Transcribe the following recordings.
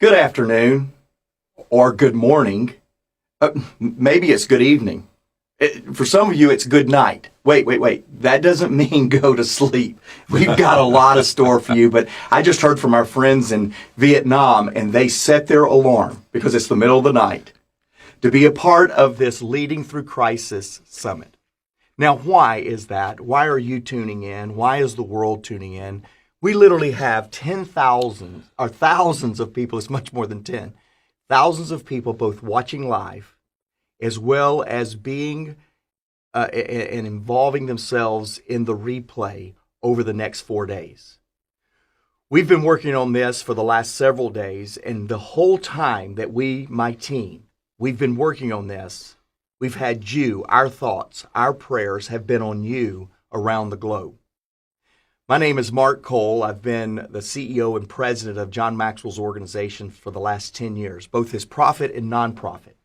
Good afternoon, or good morning. Maybe it's good evening. For some of you, it's good night. Wait. That doesn't mean go to sleep. We've got a lot of store for you, but I just heard from our friends in Vietnam, and they set their alarm, because it's the middle of the night, to be a part of this Leading Through Crisis Summit. Now, why is that? Why are you tuning in? Why is the world tuning in? We literally have 10,000 or thousands of people, it's much more than 10, thousands of people both watching live as well as being and involving themselves in the replay over the next 4 days. We've been working on this for the last several days, and the whole time that my team, we've been working on this, we've had you, our thoughts, our prayers have been on you around the globe. My name is Mark Cole. I've been the CEO and president of John Maxwell's organization for the last 10 years, both his profit and nonprofit.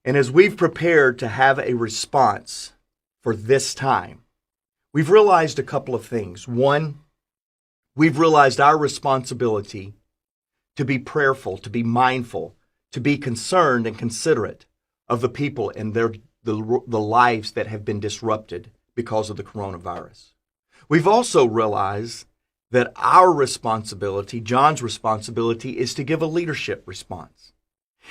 And as we've prepared to have a response for this time, we've realized a couple of things. One, we've realized our responsibility to be prayerful, to be mindful, to be concerned and considerate of the people and the lives that have been disrupted because of the coronavirus. We've also realized that our responsibility, John's responsibility, is to give a leadership response.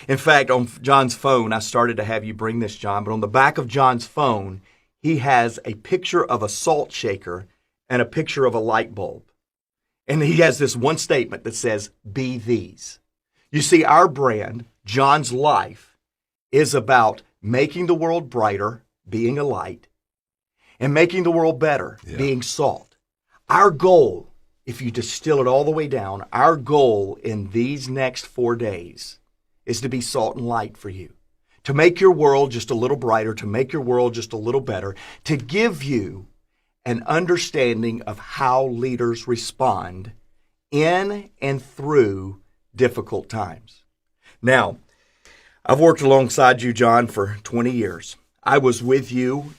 In fact, on John's phone, I started to have you bring this, John, but on the back of John's phone, he has a picture of a salt shaker and a picture of a light bulb. And he has this one statement that says, "Be these." You see, our brand, John's Life, is about making the world brighter, being a light, and making the world better, being salt. Our goal, if you distill it all the way down, our goal in these next 4 days is to be salt and light for you, to make your world just a little brighter, to make your world just a little better, to give you an understanding of how leaders respond in and through difficult times. Now, I've worked alongside you, John, for 20 years. I was with you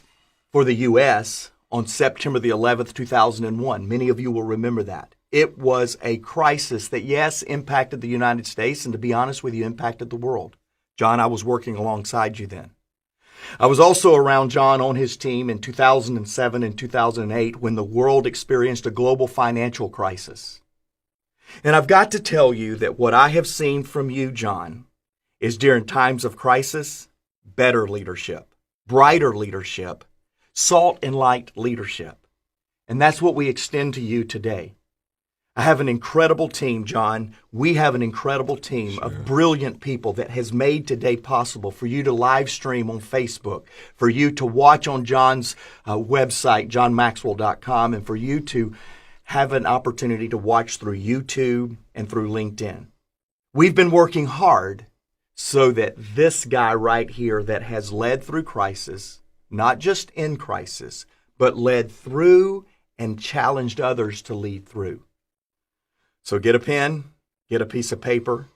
for the U.S. on September the 11th, 2001. Many of you will remember that. It was a crisis that, yes, impacted the United States, and to be honest with you, impacted the world. John, I was working alongside you then. I was also around John on his team in 2007 and 2008 when the world experienced a global financial crisis. And I've got to tell you that what I have seen from you, John, is during times of crisis, better leadership, brighter leadership, salt and light leadership. And that's what we extend to you today. I have an incredible team, John. We have an incredible team of brilliant people that has made today possible for you to live stream on Facebook, for you to watch on John's website, johnmaxwell.com, and for you to have an opportunity to watch through YouTube and through LinkedIn. We've been working hard so that this guy right here that has led through crisis, not just in crisis, but led through and challenged others to lead through. So get a pen, get a piece of paper,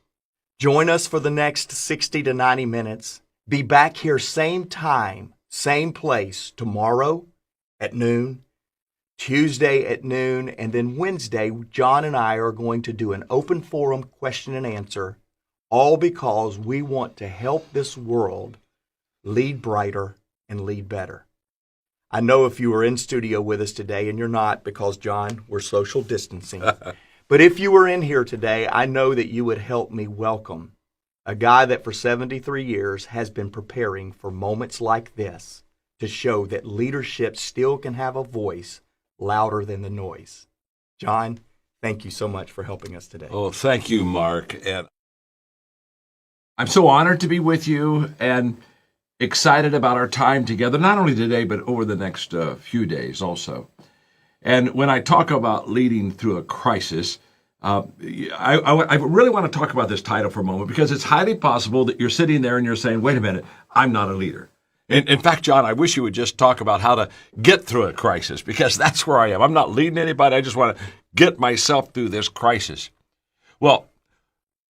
join us for the next 60 to 90 minutes. Be back here same time, same place tomorrow at noon, Tuesday at noon, and then Wednesday, John and I are going to do an open forum question and answer, all because we want to help this world lead brighter and lead better. I know if you were in studio with us today, and you're not because, John, we're social distancing, but if you were in here today, I know that you would help me welcome a guy that for 73 years has been preparing for moments like this to show that leadership still can have a voice louder than the noise. John, thank you so much for helping us today. Oh, thank you, Mark. And I'm so honored to be with you and excited about our time together, not only today, but over the next few days also. And when I talk about leading through a crisis, I really want to talk about this title for a moment because it's highly possible that you're sitting there and you're saying, wait a minute, I'm not a leader. In fact, John, I wish you would just talk about how to get through a crisis because that's where I am. I'm not leading anybody. I just want to get myself through this crisis. Well,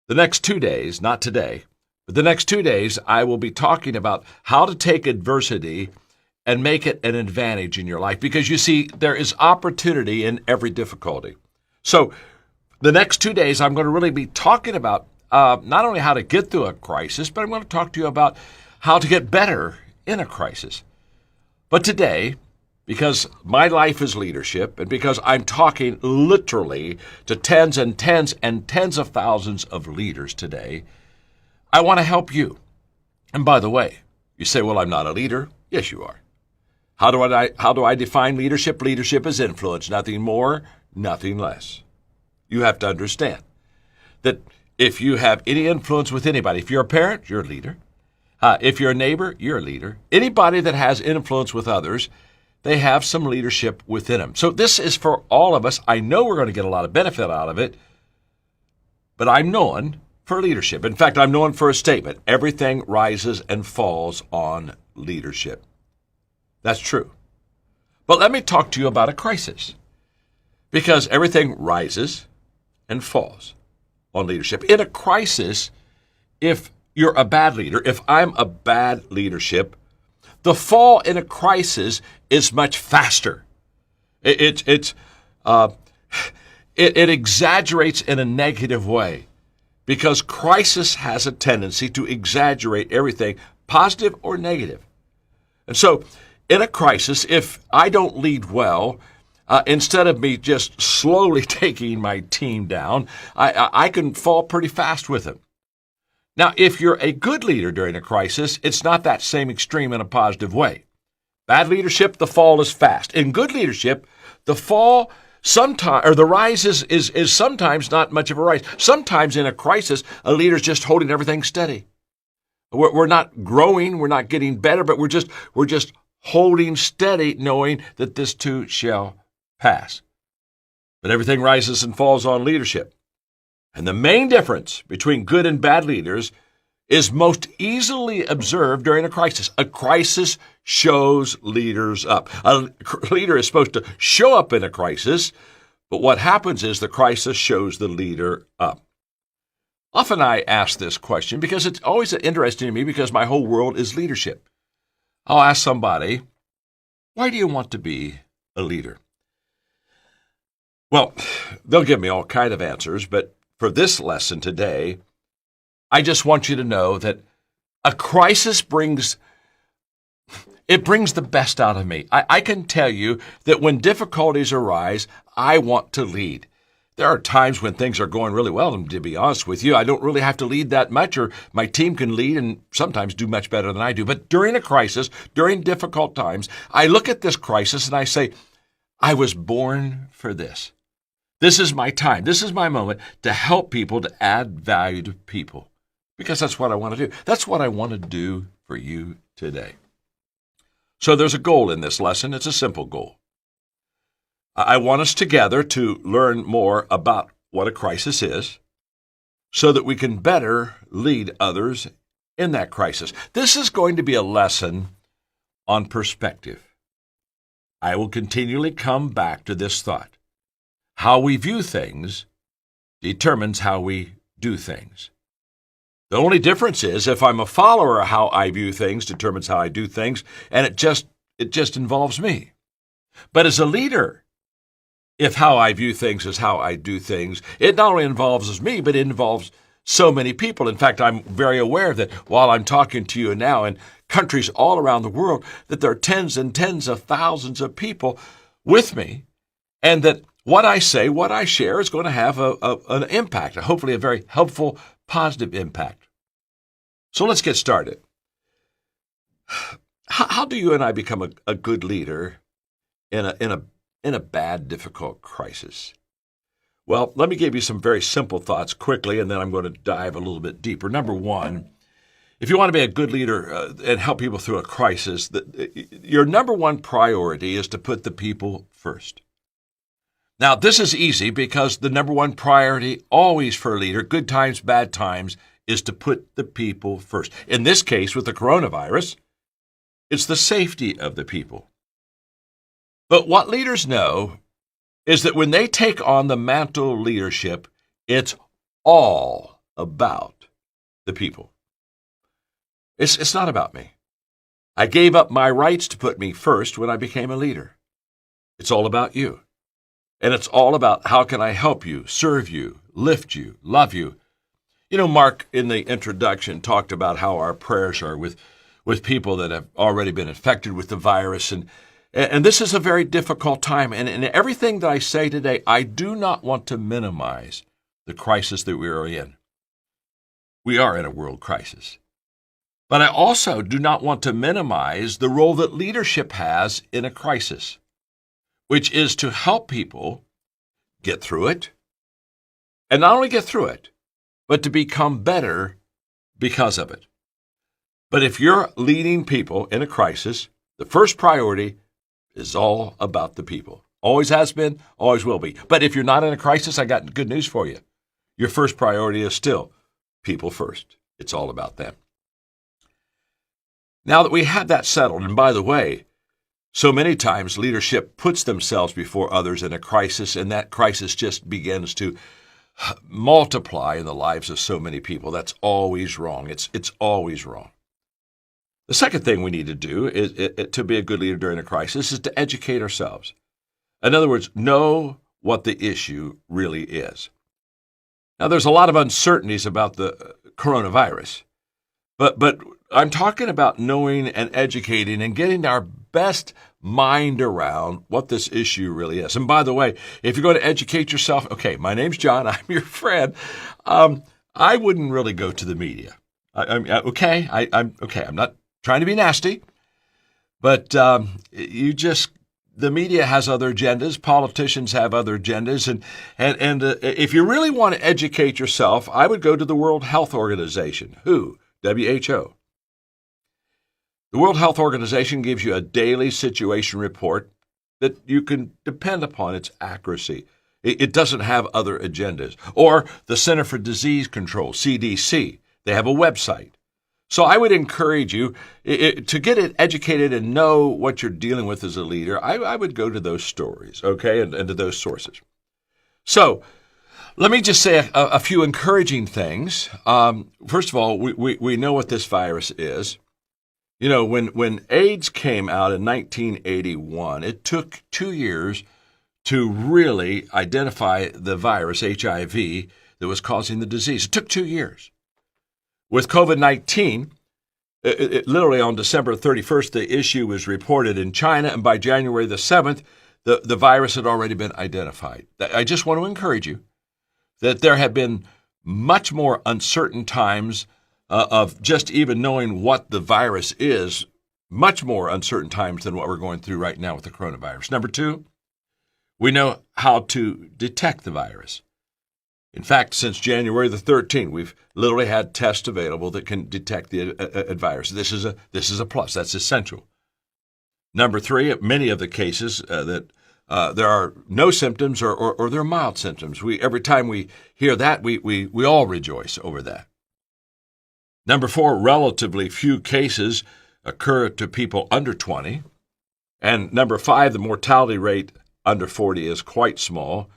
the next 2 days, not today, but the next 2 days, I will be talking about how to take adversity and make it an advantage in your life because you see, there is opportunity in every difficulty. So the next 2 days, I'm going to really be talking about not only how to get through a crisis, but I'm going to talk to you about how to get better in a crisis. But today, because my life is leadership, and because I'm talking literally to tens and tens and tens of thousands of leaders today, I want to help you. And by the way, you say, well, I'm not a leader. Yes, you are. How do I define leadership? Leadership is influence, nothing more, nothing less. You have to understand that if you have any influence with anybody, if you're a parent, you're a leader. If you're a neighbor, you're a leader. Anybody that has influence with others, they have some leadership within them. So this is for all of us. I know we're going to get a lot of benefit out of it, but I'm known for leadership. In fact, I'm known for a statement: everything rises and falls on leadership. That's true. But let me talk to you about a crisis, because everything rises and falls on leadership. In a crisis, if you're a bad leader, if I'm a bad leadership, the fall in a crisis is much faster. It exaggerates in a negative way, because crisis has a tendency to exaggerate everything, positive or negative. And so in a crisis, if I don't lead well, instead of me just slowly taking my team down, I can fall pretty fast with them. Now, if you're a good leader during a crisis, it's not that same extreme in a positive way. Bad leadership, the fall is fast. In good leadership, the fall sometimes, or the rise is sometimes not much of a rise. Sometimes in a crisis, a leader's just holding everything steady. We're not growing, we're not getting better, but we're just holding steady, knowing that this too shall pass. But everything rises and falls on leadership. And the main difference between good and bad leaders is most easily observed during a crisis. A crisis shows leaders up. A leader is supposed to show up in a crisis, but what happens is the crisis shows the leader up. Often I ask this question because it's always interesting to me, because my whole world is leadership. I'll ask somebody, why do you want to be a leader? Well, they'll give me all kinds of answers, but for this lesson today, I just want you to know that a crisis brings the best out of me. I can tell you that when difficulties arise, I want to lead. There are times when things are going really well, and to be honest with you, I don't really have to lead that much, or my team can lead and sometimes do much better than I do. But during a crisis, during difficult times, I look at this crisis and I say, I was born for this. This is my time. This is my moment to help people, to add value to people, because that's what I want to do. That's what I want to do for you today. So there's a goal in this lesson. It's a simple goal. I want us together to learn more about what a crisis is so that we can better lead others in that crisis. This is going to be a lesson on perspective. I will continually come back to this thought. How we view things determines how we do things. The only difference is if I'm a follower, how I view things determines how I do things, and it just involves me. But as a leader, if how I view things is how I do things, it not only involves me, but it involves so many people. In fact, I'm very aware that while I'm talking to you now in countries all around the world, that there are tens and tens of thousands of people with me, and that what I say, what I share is going to have an impact, hopefully a very helpful, positive impact. So let's get started. How do you and I become a good leader in a bad, difficult crisis? Well, let me give you some very simple thoughts quickly, and then I'm going to dive a little bit deeper. Number one, if you want to be a good leader and help people through a crisis, your number one priority is to put the people first. Now, this is easy because the number one priority always for a leader, good times, bad times, is to put the people first. In this case, with the coronavirus, it's the safety of the people. But what leaders know is that when they take on the mantle of leadership, it's all about the people. It's not about me. I gave up my rights to put me first when I became a leader. It's all about you. And it's all about how can I help you, serve you, lift you, love you. You know, Mark, in the introduction, talked about how our prayers are with people that have already been infected with the virus. And this is a very difficult time. And in everything that I say today, I do not want to minimize the crisis that we are in. We are in a world crisis. But I also do not want to minimize the role that leadership has in a crisis, which is to help people get through it. And not only get through it, but to become better because of it. But if you're leading people in a crisis, the first priority is all about the people. Always has been, always will be. But if you're not in a crisis, I got good news for you. Your first priority is still people first. It's all about them. Now that we have that settled, and by the way, so many times leadership puts themselves before others in a crisis, and that crisis just begins to multiply in the lives of so many people. That's always wrong. It's always wrong. The second thing we need to do is to be a good leader during a crisis is to educate ourselves. In other words, know what the issue really is. Now, there's a lot of uncertainties about the coronavirus, but I'm talking about knowing and educating and getting our best mind around what this issue really is. And by the way, if you're going to educate yourself, okay, my name's John, I'm your friend. I wouldn't really go to the media. I'm not trying to be nasty, but the media has other agendas. Politicians have other agendas, and if you really want to educate yourself, I would go to the World Health Organization, WHO. The World Health Organization gives you a daily situation report that you can depend upon its accuracy. It doesn't have other agendas. Or the Center for Disease Control, CDC, they have a website. So I would encourage you to get it educated and know what you're dealing with as a leader. I would go to those stories, okay, and to those sources. So let me just say a few encouraging things. First of all, we know what this virus is. You know, when AIDS came out in 1981, it took 2 years to really identify the virus, HIV, that was causing the disease. It took 2 years. With COVID-19, literally on December 31st, the issue was reported in China, and by January the 7th, the virus had already been identified. I just want to encourage you that there have been much more uncertain times of just even knowing what the virus is, much more uncertain times than what we're going through right now with the coronavirus. Number two, we know how to detect the virus. In fact, since January the 13th, we've literally had tests available that can detect the virus. This is a plus. That's essential. Number three, many of the cases that there are no symptoms or there are mild symptoms. Every time we hear that, we all rejoice over that. Number four, relatively few cases occur to people under 20. And number five, the mortality rate under 40 is quite small.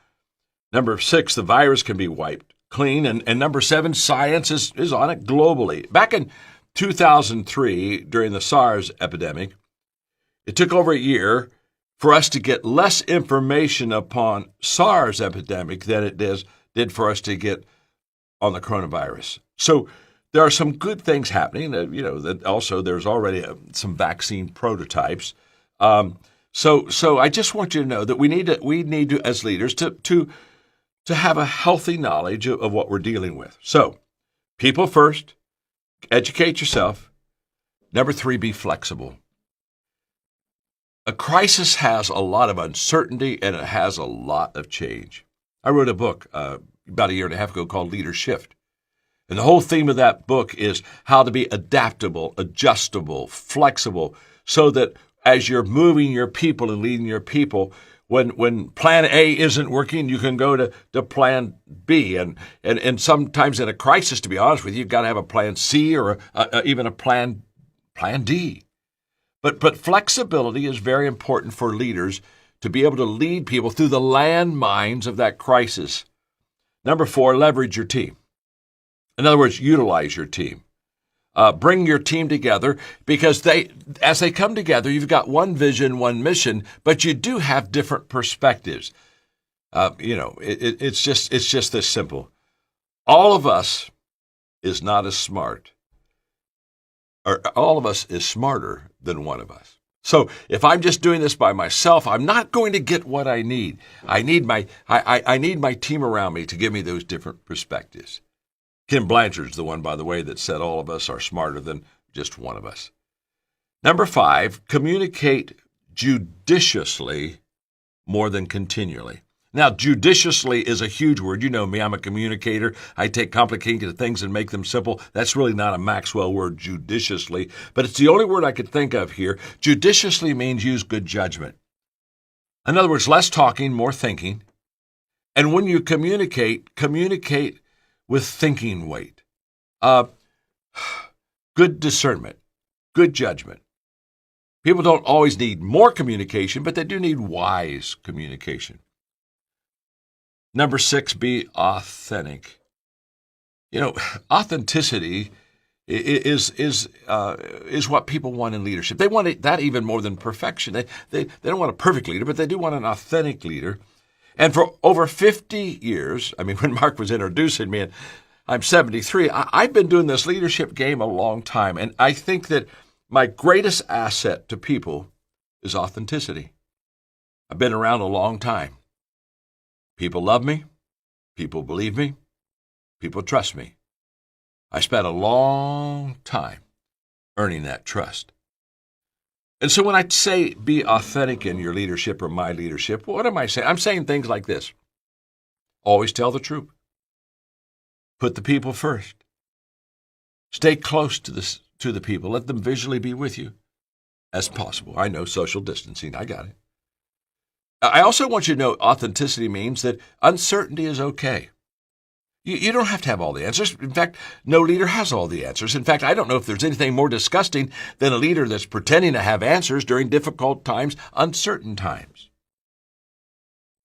Number six, the virus can be wiped clean. And number seven, science is on it globally. Back in 2003, during the SARS epidemic, it took over a year for us to get less information upon SARS epidemic than it did for us to get on the coronavirus. So there are some good things happening. That also there's already some vaccine prototypes. So I just want you to know that we need to as leaders to have a healthy knowledge of what we're dealing with. So, people first, educate yourself. Number three, be flexible. A crisis has a lot of uncertainty and it has a lot of change. I wrote a book about a year and a half ago called Leadership. And the whole theme of that book is how to be adaptable, adjustable, flexible, so that as you're moving your people and leading your people, when plan A isn't working, you can go to plan B. And sometimes in a crisis, to be honest with you, you've got to have a plan C or even a plan D. But flexibility is very important for leaders to be able to lead people through the landmines of that crisis. Number four, leverage your team. In other words, utilize your team. Bring your team together because as they come together, you've got one vision, one mission, but you do have different perspectives. It's just this simple. All of us is not as smart, or all of us is smarter than one of us. So if I'm just doing this by myself, I'm not going to get what I need. I need my team around me to give me those different perspectives. Kim Blanchard's the one, by the way, that said all of us are smarter than just one of us. Number 5, communicate judiciously more than continually. Now, judiciously is a huge word. You know me, I'm a communicator. I take complicated things and make them simple. That's really not a Maxwell word, judiciously, but it's the only word I could think of here. Judiciously means use good judgment. In other words, less talking, more thinking. And when you communicate with thinking weight. Good discernment, good judgment. People don't always need more communication, but they do need wise communication. Number 6, be authentic. Authenticity is what people want in leadership. They want that even more than perfection. They don't want a perfect leader, but they do want an authentic leader. And for over 50 years, when Mark was introducing me, and I'm 73, I've been doing this leadership game a long time. And I think that my greatest asset to people is authenticity. I've been around a long time. People love me. People believe me. People trust me. I spent a long time earning that trust. And so when I say be authentic in your leadership or my leadership, what am I saying? I'm saying things like this. Always tell the truth. Put the people first. Stay close to the people. Let them visually be with you as possible. I know social distancing. I got it. I also want you to know authenticity means that uncertainty is okay. You don't have to have all the answers. In fact, no leader has all the answers. In fact, I don't know if there's anything more disgusting than a leader that's pretending to have answers during difficult times, uncertain times.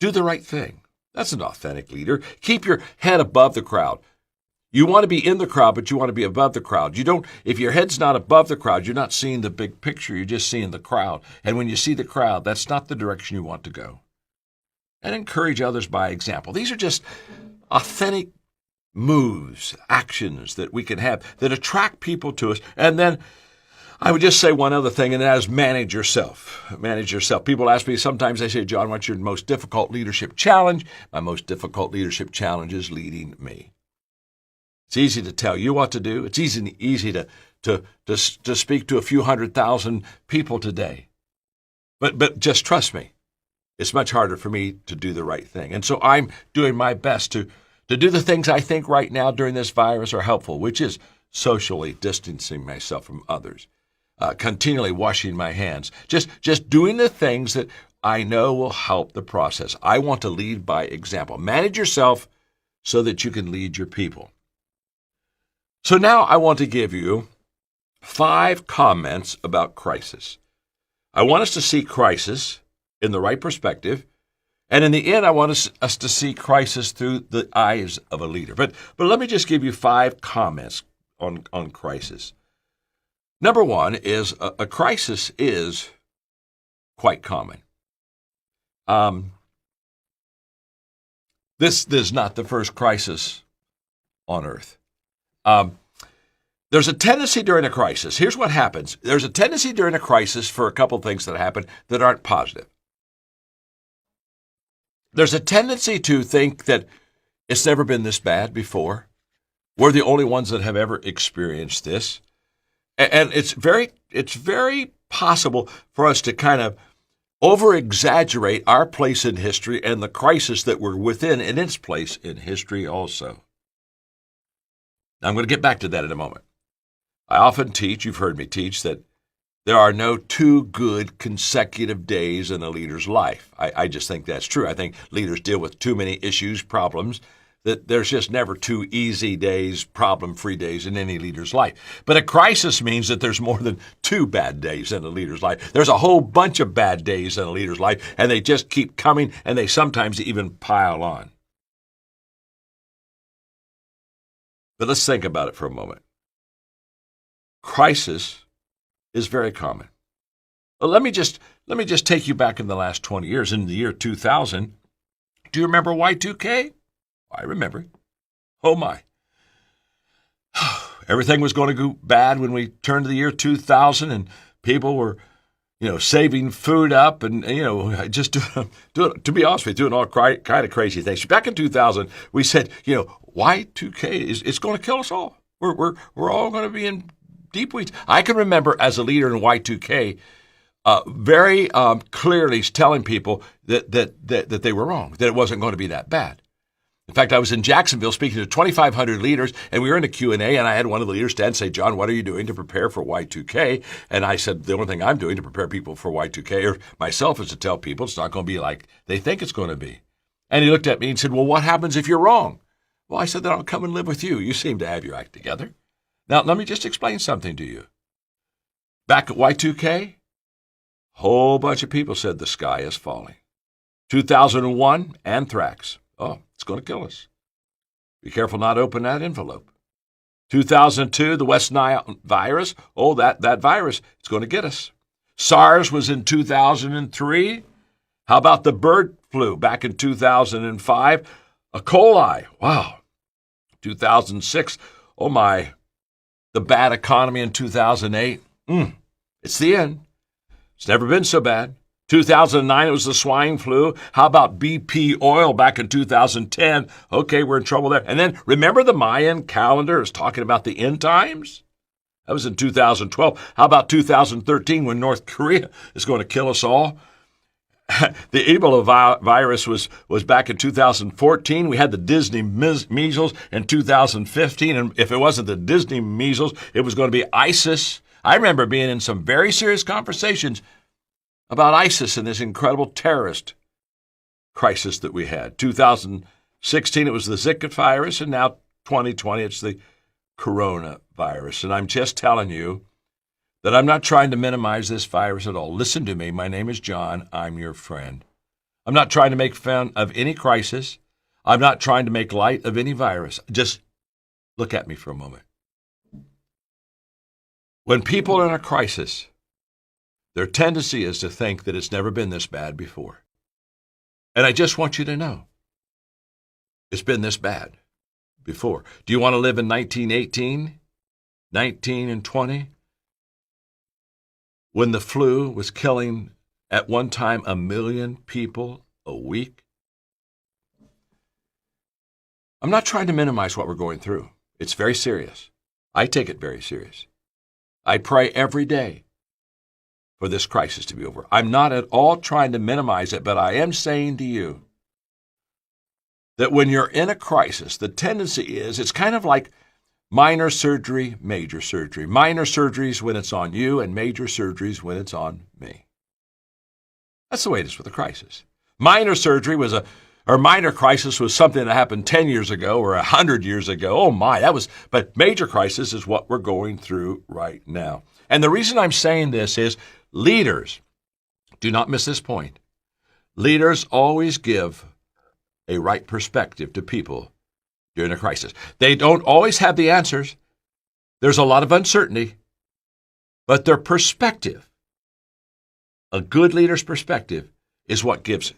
Do the right thing. That's an authentic leader. Keep your head above the crowd. You want to be in the crowd, but you want to be above the crowd. If your head's not above the crowd, you're not seeing the big picture. You're just seeing the crowd. And when you see the crowd, that's not the direction you want to go. And encourage others by example. These are just authentic moves, actions that we can have that attract people to us. And then I would just say one other thing, and that is manage yourself. Manage yourself. People ask me sometimes, they say, John, what's your most difficult leadership challenge? My most difficult leadership challenge is leading me. It's easy to tell you what to do. It's easy to speak to a few 100,000 people today. But just trust me, it's much harder for me to do the right thing. And so I'm doing my best to do the things I think right now during this virus are helpful, which is socially distancing myself from others, continually washing my hands, just doing the things that I know will help the process. I want to lead by example. Manage yourself so that you can lead your people. So now I want to give you 5 comments about crisis. I want us to see crisis in the right perspective, and in the end, I want us to see crisis through the eyes of a leader. But let me just give you 5 comments on crisis. Number 1 is a crisis is quite common. This is not the first crisis on earth. There's a tendency during a crisis. Here's what happens. There's a tendency during a crisis for a couple of things that happen that aren't positive. There's a tendency to think that it's never been this bad before. We're the only ones that have ever experienced this. And it's very possible for us to kind of over-exaggerate our place in history and the crisis that we're within in its place in history also. I'm going to get back to that in a moment. I often teach, you've heard me teach, that there are no 2 good consecutive days in a leader's life. I just think that's true. I think leaders deal with too many issues, problems, that there's just never 2 easy days, problem-free days in any leader's life. But a crisis means that there's more than 2 bad days in a leader's life. There's a whole bunch of bad days in a leader's life, and they just keep coming, and they sometimes even pile on. But let's think about it for a moment. Crisis is very common. Well, let me just take you back in the last 20 years. In the year 2000, Do you remember Y2K? I remember it. Oh, my. Everything was going to go bad when we turned to the year 2000, and people were, saving food up and, just doing, to be honest with you, doing all kind of crazy things. Back in 2000, we said, Y2K it's going to kill us all. We're all going to be in deep weeds. I can remember as a leader in Y2K, very clearly telling people that they were wrong, that it wasn't going to be that bad. In fact, I was in Jacksonville speaking to 2,500 leaders, and we were in a Q&A, and I had one of the leaders stand and say, John, what are you doing to prepare for Y2K? And I said, the only thing I'm doing to prepare people for Y2K, or myself, is to tell people it's not going to be like they think it's going to be. And he looked at me and said, well, what happens if you're wrong? Well, I said, then I'll come and live with you. You seem to have your act together. Now, let me just explain something to you. Back at Y2K, a whole bunch of people said the sky is falling. 2001, anthrax. Oh, it's going to kill us. Be careful not to open that envelope. 2002, the West Nile virus. Oh, that virus, it's going to get us. SARS was in 2003. How about the bird flu back in 2005? E. coli. Wow. 2006. Oh, my. The bad economy in 2008. It's the end. It's never been so bad. 2009, it was the swine flu. How about BP oil back in 2010? Okay, we're in trouble there. And then remember the Mayan calendar is talking about the end times? That was in 2012. How about 2013 when North Korea is going to kill us all? The Ebola virus was back in 2014. We had the Disney measles in 2015. And if it wasn't the Disney measles, it was going to be ISIS. I remember being in some very serious conversations about ISIS and this incredible terrorist crisis that we had. 2016, it was the Zika virus, and now 2020, it's the coronavirus. And I'm just telling you that I'm not trying to minimize this virus at all. Listen to me. My name is John. I'm your friend. I'm not trying to make fun of any crisis. I'm not trying to make light of any virus. Just look at me for a moment. When people are in a crisis, their tendency is to think that it's never been this bad before. And I just want you to know, it's been this bad before. Do you want to live in 1918, 19 and 20? When the flu was killing at one time 1 million people a week? I'm not trying to minimize what we're going through. It's very serious. I take it very serious. I pray every day for this crisis to be over. I'm not at all trying to minimize it, but I am saying to you that when you're in a crisis, the tendency is it's kind of like minor surgery, major surgery. Minor surgeries when it's on you, and major surgeries when it's on me. That's the way it is with a crisis. Minor crisis was something that happened 10 years ago or 100 years ago. Oh my, but major crisis is what we're going through right now. And the reason I'm saying this is leaders, do not miss this point. Leaders always give a right perspective to people during a crisis. They don't always have the answers. There's a lot of uncertainty, but their perspective, a good leader's perspective, is what gives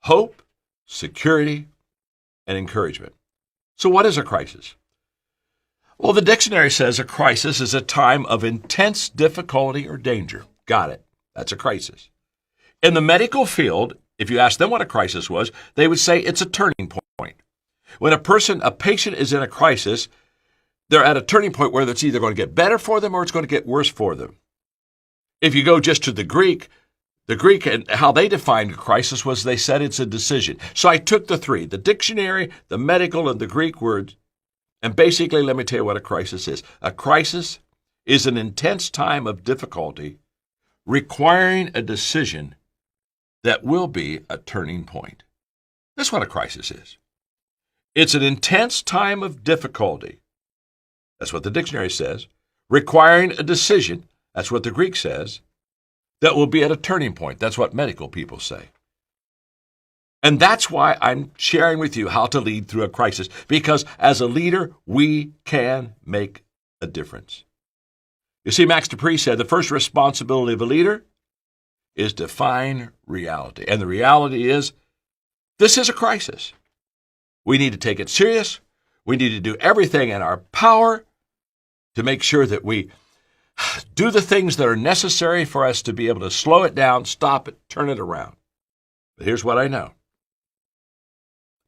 hope, security, and encouragement. So what is a crisis? Well, the dictionary says a crisis is a time of intense difficulty or danger. Got it. That's a crisis. In the medical field, if you ask them what a crisis was, they would say it's a turning point. When a patient is in a crisis, they're at a turning point where it's either going to get better for them or it's going to get worse for them. If you go just to the Greek and how they defined a crisis was they said it's a decision. So I took the three, the dictionary, the medical, and the Greek words, and basically let me tell you what a crisis is. A crisis is an intense time of difficulty requiring a decision that will be a turning point. That's what a crisis is. It's an intense time of difficulty. That's what the dictionary says. Requiring a decision. That's what the Greek says. That will be at a turning point. That's what medical people say. And that's why I'm sharing with you how to lead through a crisis. Because as a leader, we can make a difference. You see, Max Dupree said the first responsibility of a leader is to define reality. And the reality is This is a crisis. We need to take it serious. We need to do everything in our power to make sure that we do the things that are necessary for us to be able to slow it down, stop it, turn it around. But here's what I know.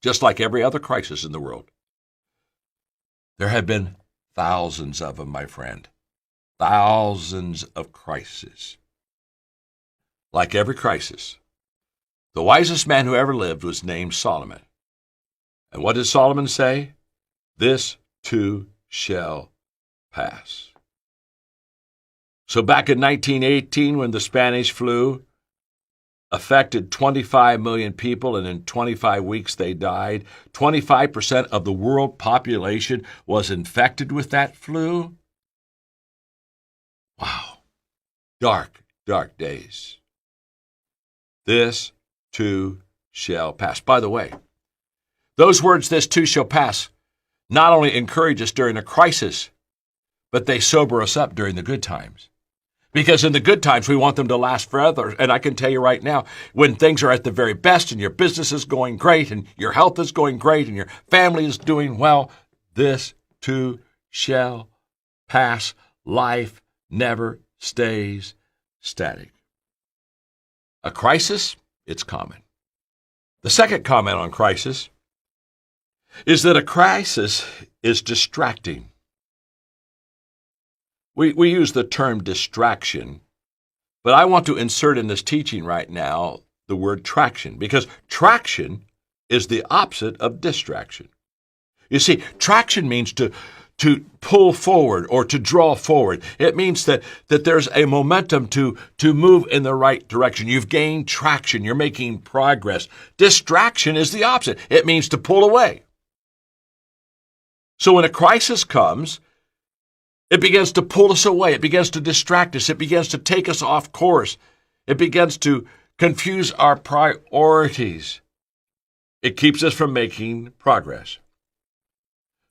Just like every other crisis in the world, there have been thousands of them, my friend. Thousands of crises. Like every crisis, the wisest man who ever lived was named Solomon. And what did Solomon say? This too shall pass. So back in 1918, when the Spanish flu affected 25 million people, and in 25 weeks they died, 25% of the world population was infected with that flu. Wow. Dark, dark days. This too shall pass. By the way, those words, this too shall pass, not only encourage us during a crisis, but they sober us up during the good times. Because in the good times, we want them to last forever. And I can tell you right now, when things are at the very best and your business is going great and your health is going great and your family is doing well, this too shall pass. Life never stays static. A crisis, it's common. The second comment on crisis is that a crisis is distracting. We use the term distraction, but I want to insert in this teaching right now the word traction, because traction is the opposite of distraction. You see, traction means to pull forward or to draw forward. It means that there's a momentum to move in the right direction. You've gained traction. You're making progress. Distraction is the opposite. It means to pull away. So when a crisis comes, it begins to pull us away. It begins to distract us. It begins to take us off course. It begins to confuse our priorities. It keeps us from making progress.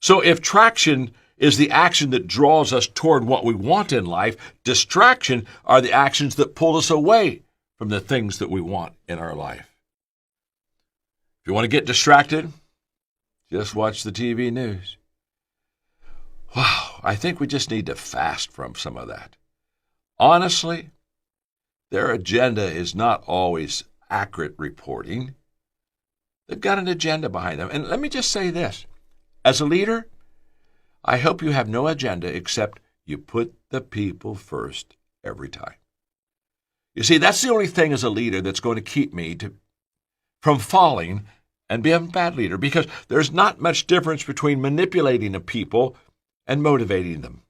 So if traction is the action that draws us toward what we want in life, distraction are the actions that pull us away from the things that we want in our life. If you want to get distracted, just watch the TV news. Wow, I think we just need to fast from some of that. Honestly, their agenda is not always accurate reporting. They've got an agenda behind them. And let me just say this. As a leader, I hope you have no agenda except you put the people first every time. You see, that's the only thing as a leader that's going to keep me from falling and being a bad leader, because there's not much difference between manipulating a people and motivating them.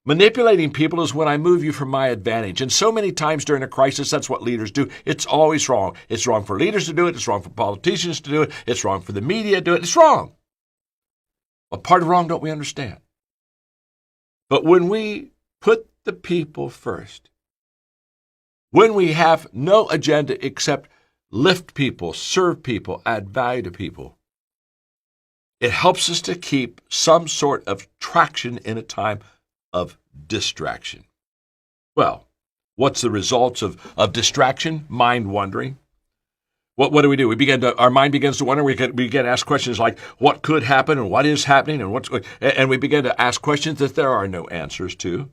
Manipulating people is when I move you for my advantage. And so many times during a crisis, that's what leaders do. It's always wrong. It's wrong for leaders to do it. It's wrong for politicians to do it. It's wrong for the media to do it. It's wrong. What part of wrong don't we understand? But when we put the people first, when we have no agenda except lift people, serve people, add value to people, it helps us to keep some sort of traction in a time of distraction. Well, what's the results of distraction? Mind wandering. What do? Our mind begins to wonder. We begin to ask questions like, what could happen and what is happening and we begin to ask questions that there are no answers to.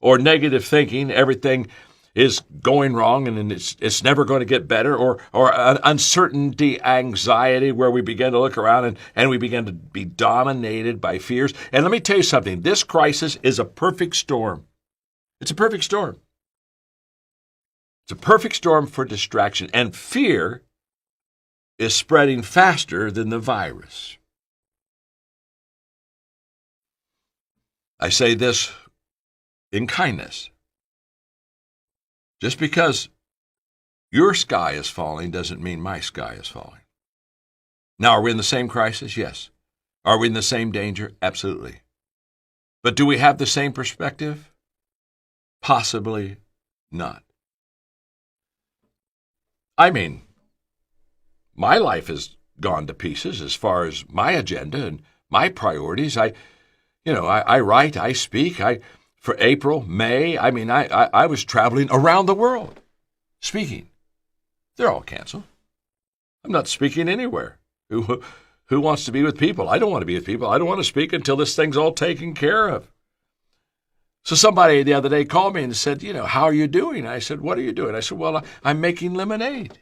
Or negative thinking, everything is going wrong and it's never going to get better, or an uncertainty, anxiety, where we begin to look around and we begin to be dominated by fears. And let me tell you something, this crisis is a perfect storm. It's a perfect storm. It's a perfect storm for distraction, and fear is spreading faster than the virus. I say this in kindness. Just because your sky is falling doesn't mean my sky is falling. Now, are we in the same crisis? Yes. Are we in the same danger? Absolutely. But do we have the same perspective? Possibly not. I mean, my life has gone to pieces as far as my agenda and my priorities. I write, I speak, for April, May, I was traveling around the world speaking. They're all canceled. I'm not speaking anywhere. Who wants to be with people? I don't want to be with people. I don't want to speak until this thing's all taken care of. So somebody the other day called me and said, how are you doing? I said, what are you doing? I said, well, I'm making lemonade.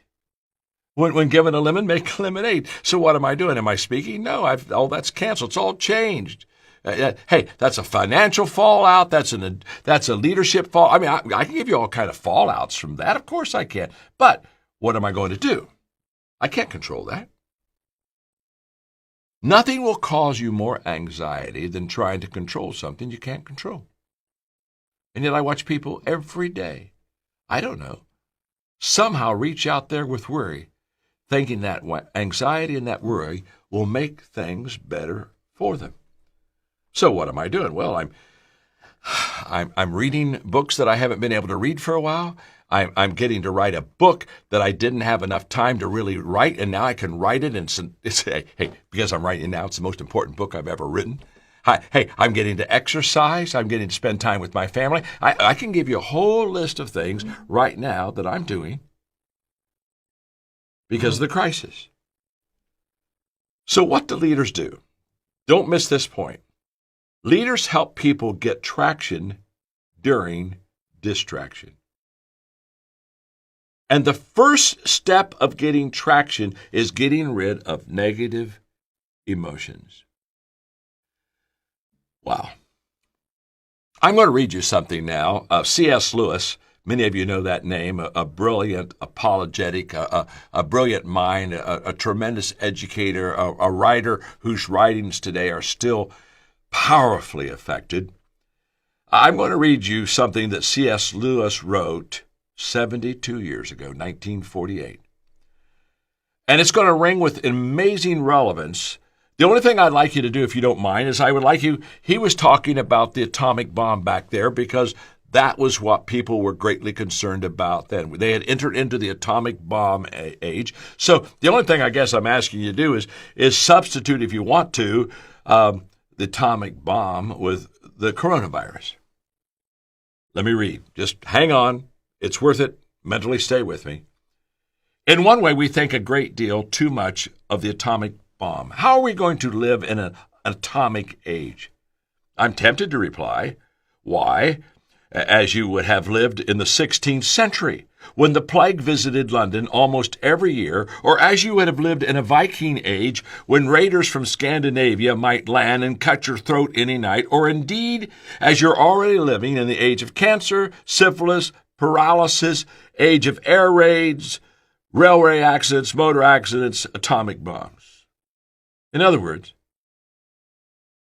When given a lemon, make lemonade. So what am I doing? Am I speaking? No, that's canceled. It's all changed. Hey, that's a financial fallout. That's a leadership fall. I mean, I can give you all kind of fallouts from that. Of course I can. But what am I going to do? I can't control that. Nothing will cause you more anxiety than trying to control something you can't control. And yet I watch people every day, somehow reach out there with worry, thinking that anxiety and that worry will make things better for them. So what am I doing? Well, I'm reading books that I haven't been able to read for a while. I'm getting to write a book that I didn't have enough time to really write, and now I can write it. And because I'm writing it now, it's the most important book I've ever written. Hey, I'm getting to exercise. I'm getting to spend time with my family. I can give you a whole list of things right now that I'm doing because of the crisis. So what do leaders do? Don't miss this point. Leaders help people get traction during distraction. And the first step of getting traction is getting rid of negative emotions. Wow. I'm going to read you something now. C.S. Lewis, many of you know that name, a brilliant apologetic, a brilliant mind, a tremendous educator, a writer whose writings today are still powerfully affected. I'm going to read you something that C.S. Lewis wrote 72 years ago, 1948. And it's going to ring with amazing relevance. The only thing I'd like you to do, if you don't mind, is he was talking about the atomic bomb back there because that was what people were greatly concerned about then. They had entered into the atomic bomb age. So the only thing I guess I'm asking you to do is substitute, if you want to, the atomic bomb with the coronavirus. Let me read. Just hang on. It's worth it. Mentally stay with me. In one way, we think a great deal too much of the atomic bomb. How are we going to live in an atomic age? I'm tempted to reply, why? As you would have lived in the 16th century, when the plague visited London almost every year, or as you would have lived in a Viking age, when raiders from Scandinavia might land and cut your throat any night, or indeed, as you're already living in the age of cancer, syphilis, paralysis, age of air raids, railway accidents, motor accidents, atomic bombs. In other words,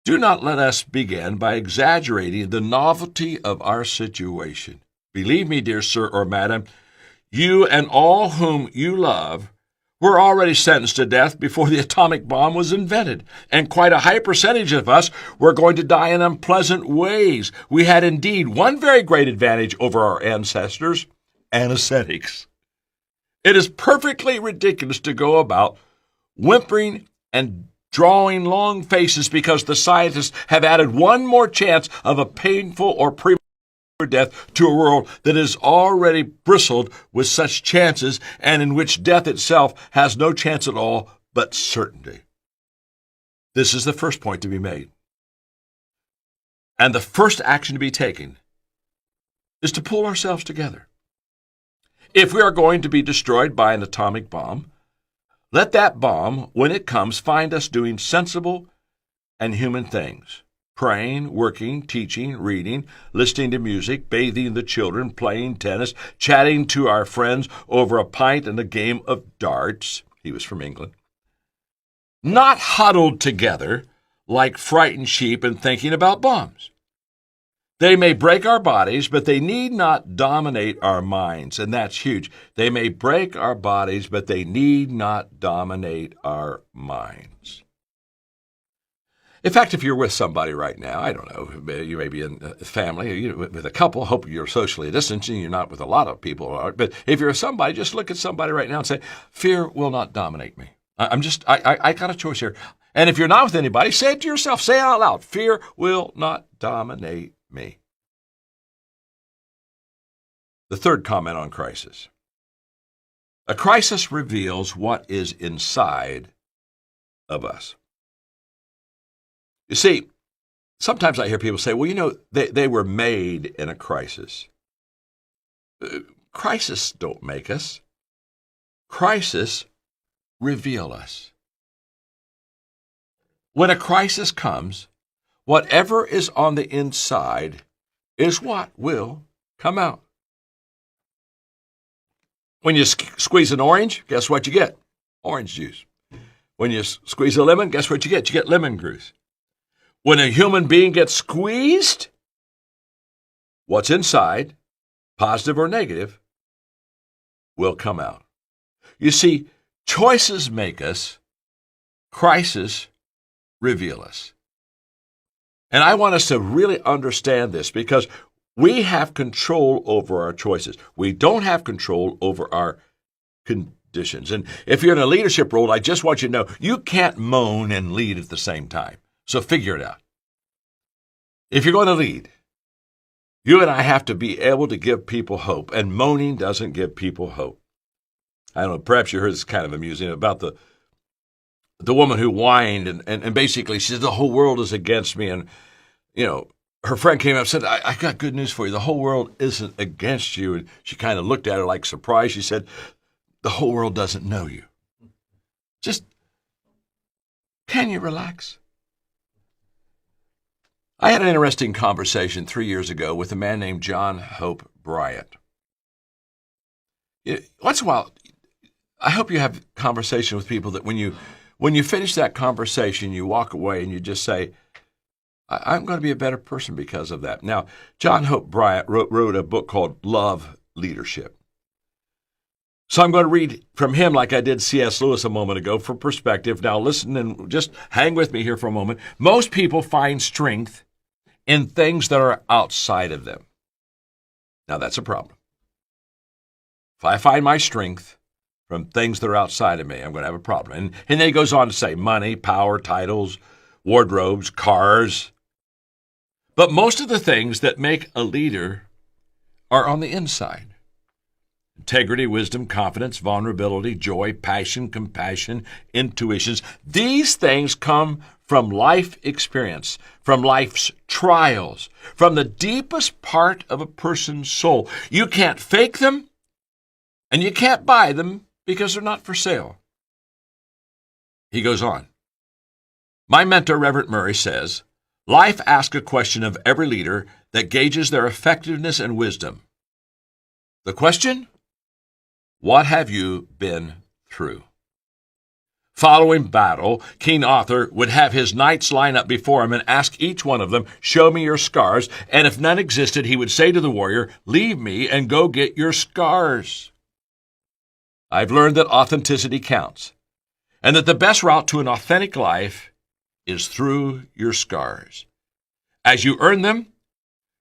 do not let us begin by exaggerating the novelty of our situation. Believe me, dear sir or madam, you and all whom you love were already sentenced to death before the atomic bomb was invented, and quite a high percentage of us were going to die in unpleasant ways. We had indeed one very great advantage over our ancestors, anesthetics. It is perfectly ridiculous to go about whimpering and drawing long faces because the scientists have added one more chance of a painful or premature death to a world that is already bristled with such chances and in which death itself has no chance at all but certainty. This is the first point to be made. And the first action to be taken is to pull ourselves together. If we are going to be destroyed by an atomic bomb, let that bomb, when it comes, find us doing sensible and human things. Praying, working, teaching, reading, listening to music, bathing the children, playing tennis, chatting to our friends over a pint and a game of darts. He was from England. Not huddled together like frightened sheep and thinking about bombs. They may break our bodies, but they need not dominate our minds, and that's huge. They may break our bodies, but they need not dominate our minds. In fact, if you're with somebody right now, I don't know, you may be in a family, with a couple, I hope you're socially distancing, you're not with a lot of people, but if you're with somebody, just look at somebody right now and say, fear will not dominate me. I got a choice here. And if you're not with anybody, say it to yourself, say it out loud, fear will not dominate me. The third comment on crisis. A crisis reveals what is inside of us. You see, sometimes I hear people say, well, they were made in a crisis. Crises don't make us. Crises reveal us. When a crisis comes, whatever is on the inside is what will come out. When you squeeze an orange, guess what you get? Orange juice. When you squeeze a lemon, guess what you get? You get lemon juice. When a human being gets squeezed, what's inside, positive or negative, will come out. You see, choices make us, crises reveal us. And I want us to really understand this because we have control over our choices. We don't have control over our conditions. And if you're in a leadership role, I just want you to know you can't moan and lead at the same time. So figure it out. If you're going to lead, you and I have to be able to give people hope, and moaning doesn't give people hope. I don't know, perhaps you heard this kind of amusing about the woman who whined and basically she said, the whole world is against me. And, her friend came up and said, I got good news for you. The whole world isn't against you. And she kind of looked at her like surprised. She said, the whole world doesn't know you. Just, can you relax? I had an interesting conversation 3 years ago with a man named John Hope Bryant. Once in a while, I hope you have a conversation with people that when you finish that conversation, you walk away and you just say, I'm going to be a better person because of that. Now, John Hope Bryant wrote a book called Love Leadership. So I'm going to read from him like I did C.S. Lewis a moment ago for perspective. Now listen and just hang with me here for a moment. Most people find strength in things that are outside of them. Now that's a problem. If I find my strength from things that are outside of me, I'm going to have a problem. And then he goes on to say money, power, titles, wardrobes, cars. But most of the things that make a leader are on the inside. Integrity, wisdom, confidence, vulnerability, joy, passion, compassion, intuitions. These things come from life experience, from life's trials, from the deepest part of a person's soul. You can't fake them, and you can't buy them because they're not for sale. He goes on. My mentor, Reverend Murray, says, life asks a question of every leader that gauges their effectiveness and wisdom. The question? What have you been through? Following battle, King Arthur would have his knights line up before him and ask each one of them, show me your scars. And if none existed, he would say to the warrior, leave me and go get your scars. I've learned that authenticity counts, and that the best route to an authentic life is through your scars. As you earn them,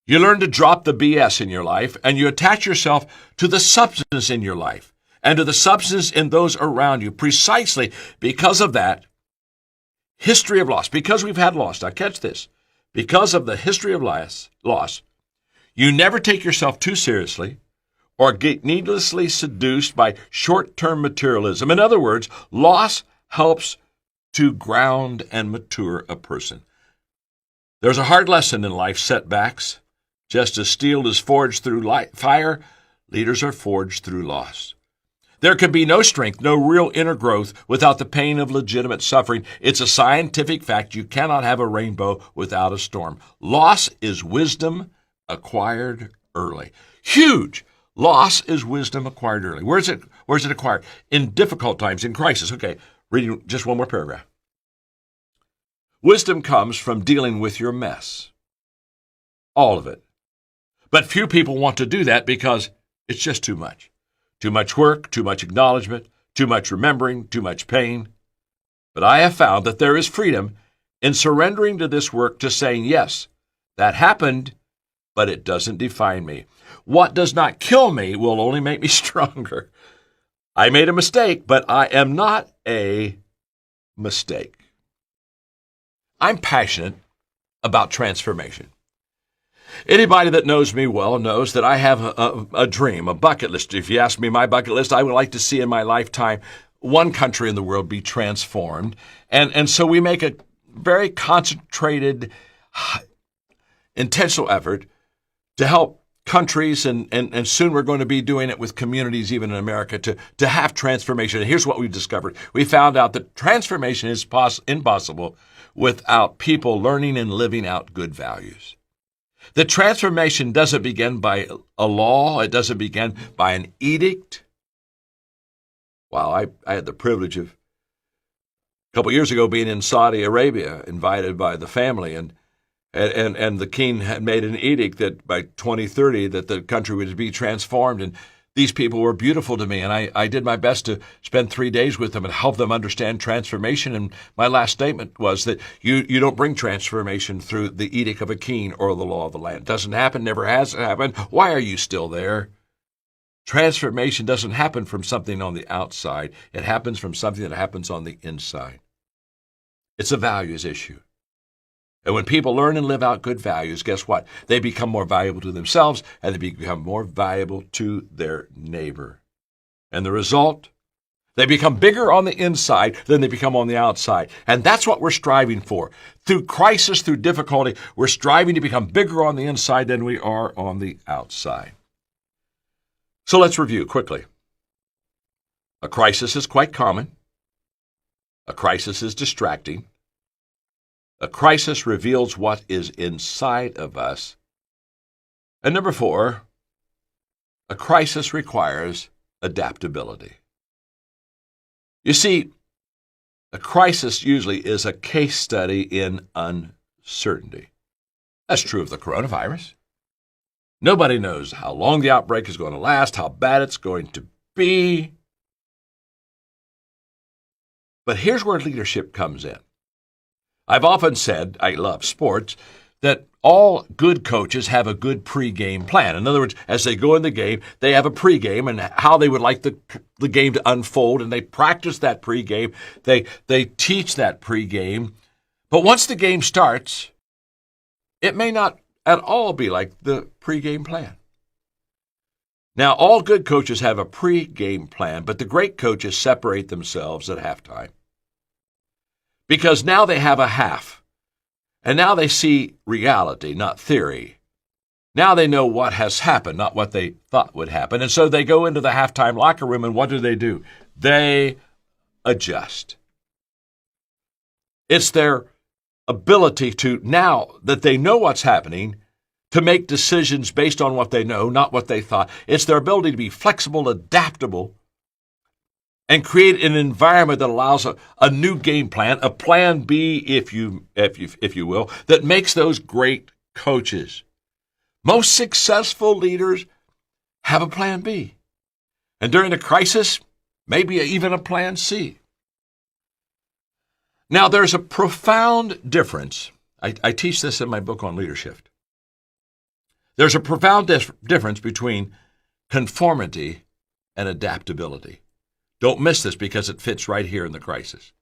you learn to drop the BS in your life, and you attach yourself to the substance in your life and to the substance in those around you. Precisely because of that history of loss, because we've had loss. Now catch this. Because of the history of loss, you never take yourself too seriously or get needlessly seduced by short-term materialism. In other words, loss helps to ground and mature a person. There's a hard lesson in life, setbacks. Just as steel is forged through fire, leaders are forged through loss. There can be no strength, no real inner growth without the pain of legitimate suffering. It's a scientific fact. You cannot have a rainbow without a storm. Loss is wisdom acquired early. Huge. Loss is wisdom acquired early. Where's it acquired? In difficult times, in crisis. Okay, reading just one more paragraph. Wisdom comes from dealing with your mess. All of it. But few people want to do that because it's just too much. Too much work, too much acknowledgement, too much remembering, too much pain. But I have found that there is freedom in surrendering to this work, to saying, yes, that happened, but it doesn't define me. What does not kill me will only make me stronger. I made a mistake, but I am not a mistake. I'm passionate about transformation. Anybody that knows me well knows that I have a dream, a bucket list. If you ask me my bucket list, I would like to see in my lifetime one country in the world be transformed. And so we make a very concentrated, intentional effort to help countries, and soon we're going to be doing it with communities even in America, to have transformation. And here's what we've discovered. We found out that transformation is impossible without people learning and living out good values. The transformation doesn't begin by a law. It doesn't begin by an edict. Wow, I had the privilege of a couple years ago being in Saudi Arabia, invited by the family, and the king had made an edict that by 2030 that the country would be transformed. And these people were beautiful to me, and I did my best to spend 3 days with them and help them understand transformation. And my last statement was that you don't bring transformation through the edict of a king or the law of the land. It doesn't happen, never has happened. Why are you still there? Transformation doesn't happen from something on the outside. It happens from something that happens on the inside. It's a values issue. And when people learn and live out good values, guess what? They become more valuable to themselves, and they become more valuable to their neighbor. And the result? They become bigger on the inside than they become on the outside. And that's what we're striving for. Through crisis, through difficulty, we're striving to become bigger on the inside than we are on the outside. So let's review quickly. A crisis is quite common. A crisis is distracting. A crisis reveals what is inside of us. And number 4, a crisis requires adaptability. You see, a crisis usually is a case study in uncertainty. That's true of the coronavirus. Nobody knows how long the outbreak is going to last, how bad it's going to be. But here's where leadership comes in. I've often said, I love sports, that all good coaches have a good pregame plan. In other words, as they go in the game, they have a pregame and how they would like the game to unfold, and they practice that pregame. They teach that pregame. But once the game starts, it may not at all be like the pregame plan. Now, all good coaches have a pregame plan, but the great coaches separate themselves at halftime. Because now they have a half. And now they see reality, not theory. Now they know what has happened, not what they thought would happen. And so they go into the halftime locker room, and what do? They adjust. It's their ability to, now that they know what's happening, to make decisions based on what they know, not what they thought. It's their ability to be flexible, adaptable, and create an environment that allows a new game plan, a plan B, if you will, that makes those great coaches. Most successful leaders have a plan B. And during a crisis, maybe even a plan C. Now, there's a profound difference. I teach this in my book on leadership. There's a profound difference between conformity and adaptability. Don't miss this because it fits right here in the crisis.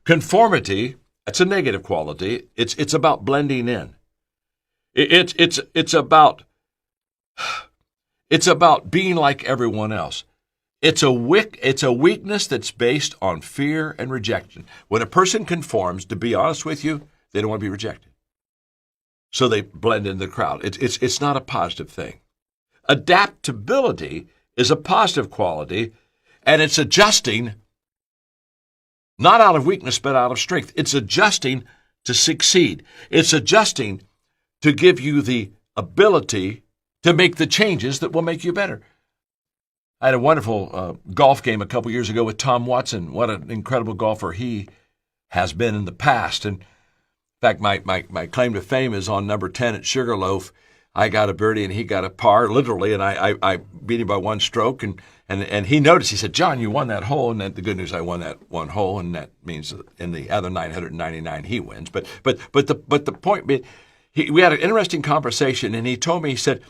Conformity, that's a negative quality. It's about blending in. It's about being like everyone else. It's a weakness that's based on fear and rejection. When a person conforms, to be honest with you, they don't want to be rejected. So they blend in the crowd. It's not a positive thing. Adaptability is a positive quality, and it's adjusting, not out of weakness, but out of strength. It's adjusting to succeed. It's adjusting to give you the ability to make the changes that will make you better. I had a wonderful golf game a couple years ago with Tom Watson. What an incredible golfer he has been in the past. And in fact, my claim to fame is on number 10 at Sugarloaf. I got a birdie and he got a par, literally, and I beat him by one stroke. And he noticed, he said, "John, you won that hole." And the good news, I won that one hole, and that means in the other 999 he wins. But the point being, we had an interesting conversation, and he told me, he said,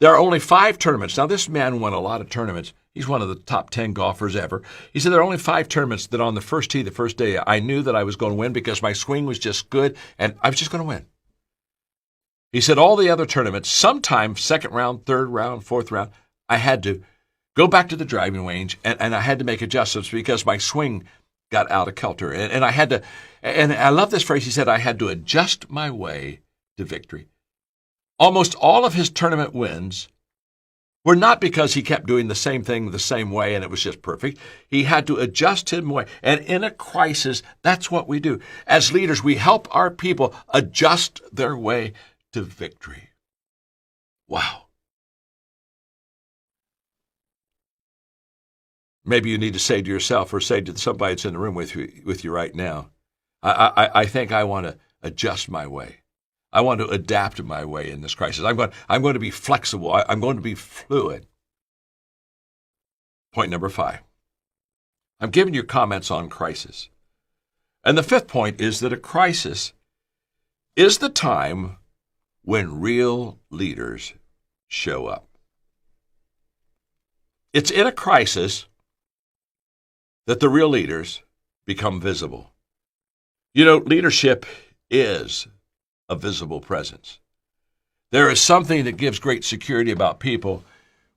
there are only 5 tournaments. Now, this man won a lot of tournaments. He's one of the top 10 golfers ever. He said there are only 5 tournaments that on the first tee, the first day, I knew that I was going to win because my swing was just good, and I was just going to win. He said all the other tournaments, sometimes second round, third round, fourth round, I had to go back to the driving range and I had to make adjustments because my swing got out of kilter. And I had to, and I love this phrase, he said, I had to adjust my way to victory. Almost all of his tournament wins were not because he kept doing the same thing the same way and it was just perfect. He had to adjust his way. And in a crisis, that's what we do. As leaders, we help our people adjust their way to victory. Wow. Maybe you need to say to yourself or say to somebody that's in the room with you right now, I think I want to adjust my way. I want to adapt my way in this crisis. I'm going to be flexible. I'm going to be fluid. Point number 5. I'm giving you comments on crisis. And the 5th point is that a crisis is the time when real leaders show up. It's in a crisis that the real leaders become visible. You know, leadership is a visible presence. There is something that gives great security about people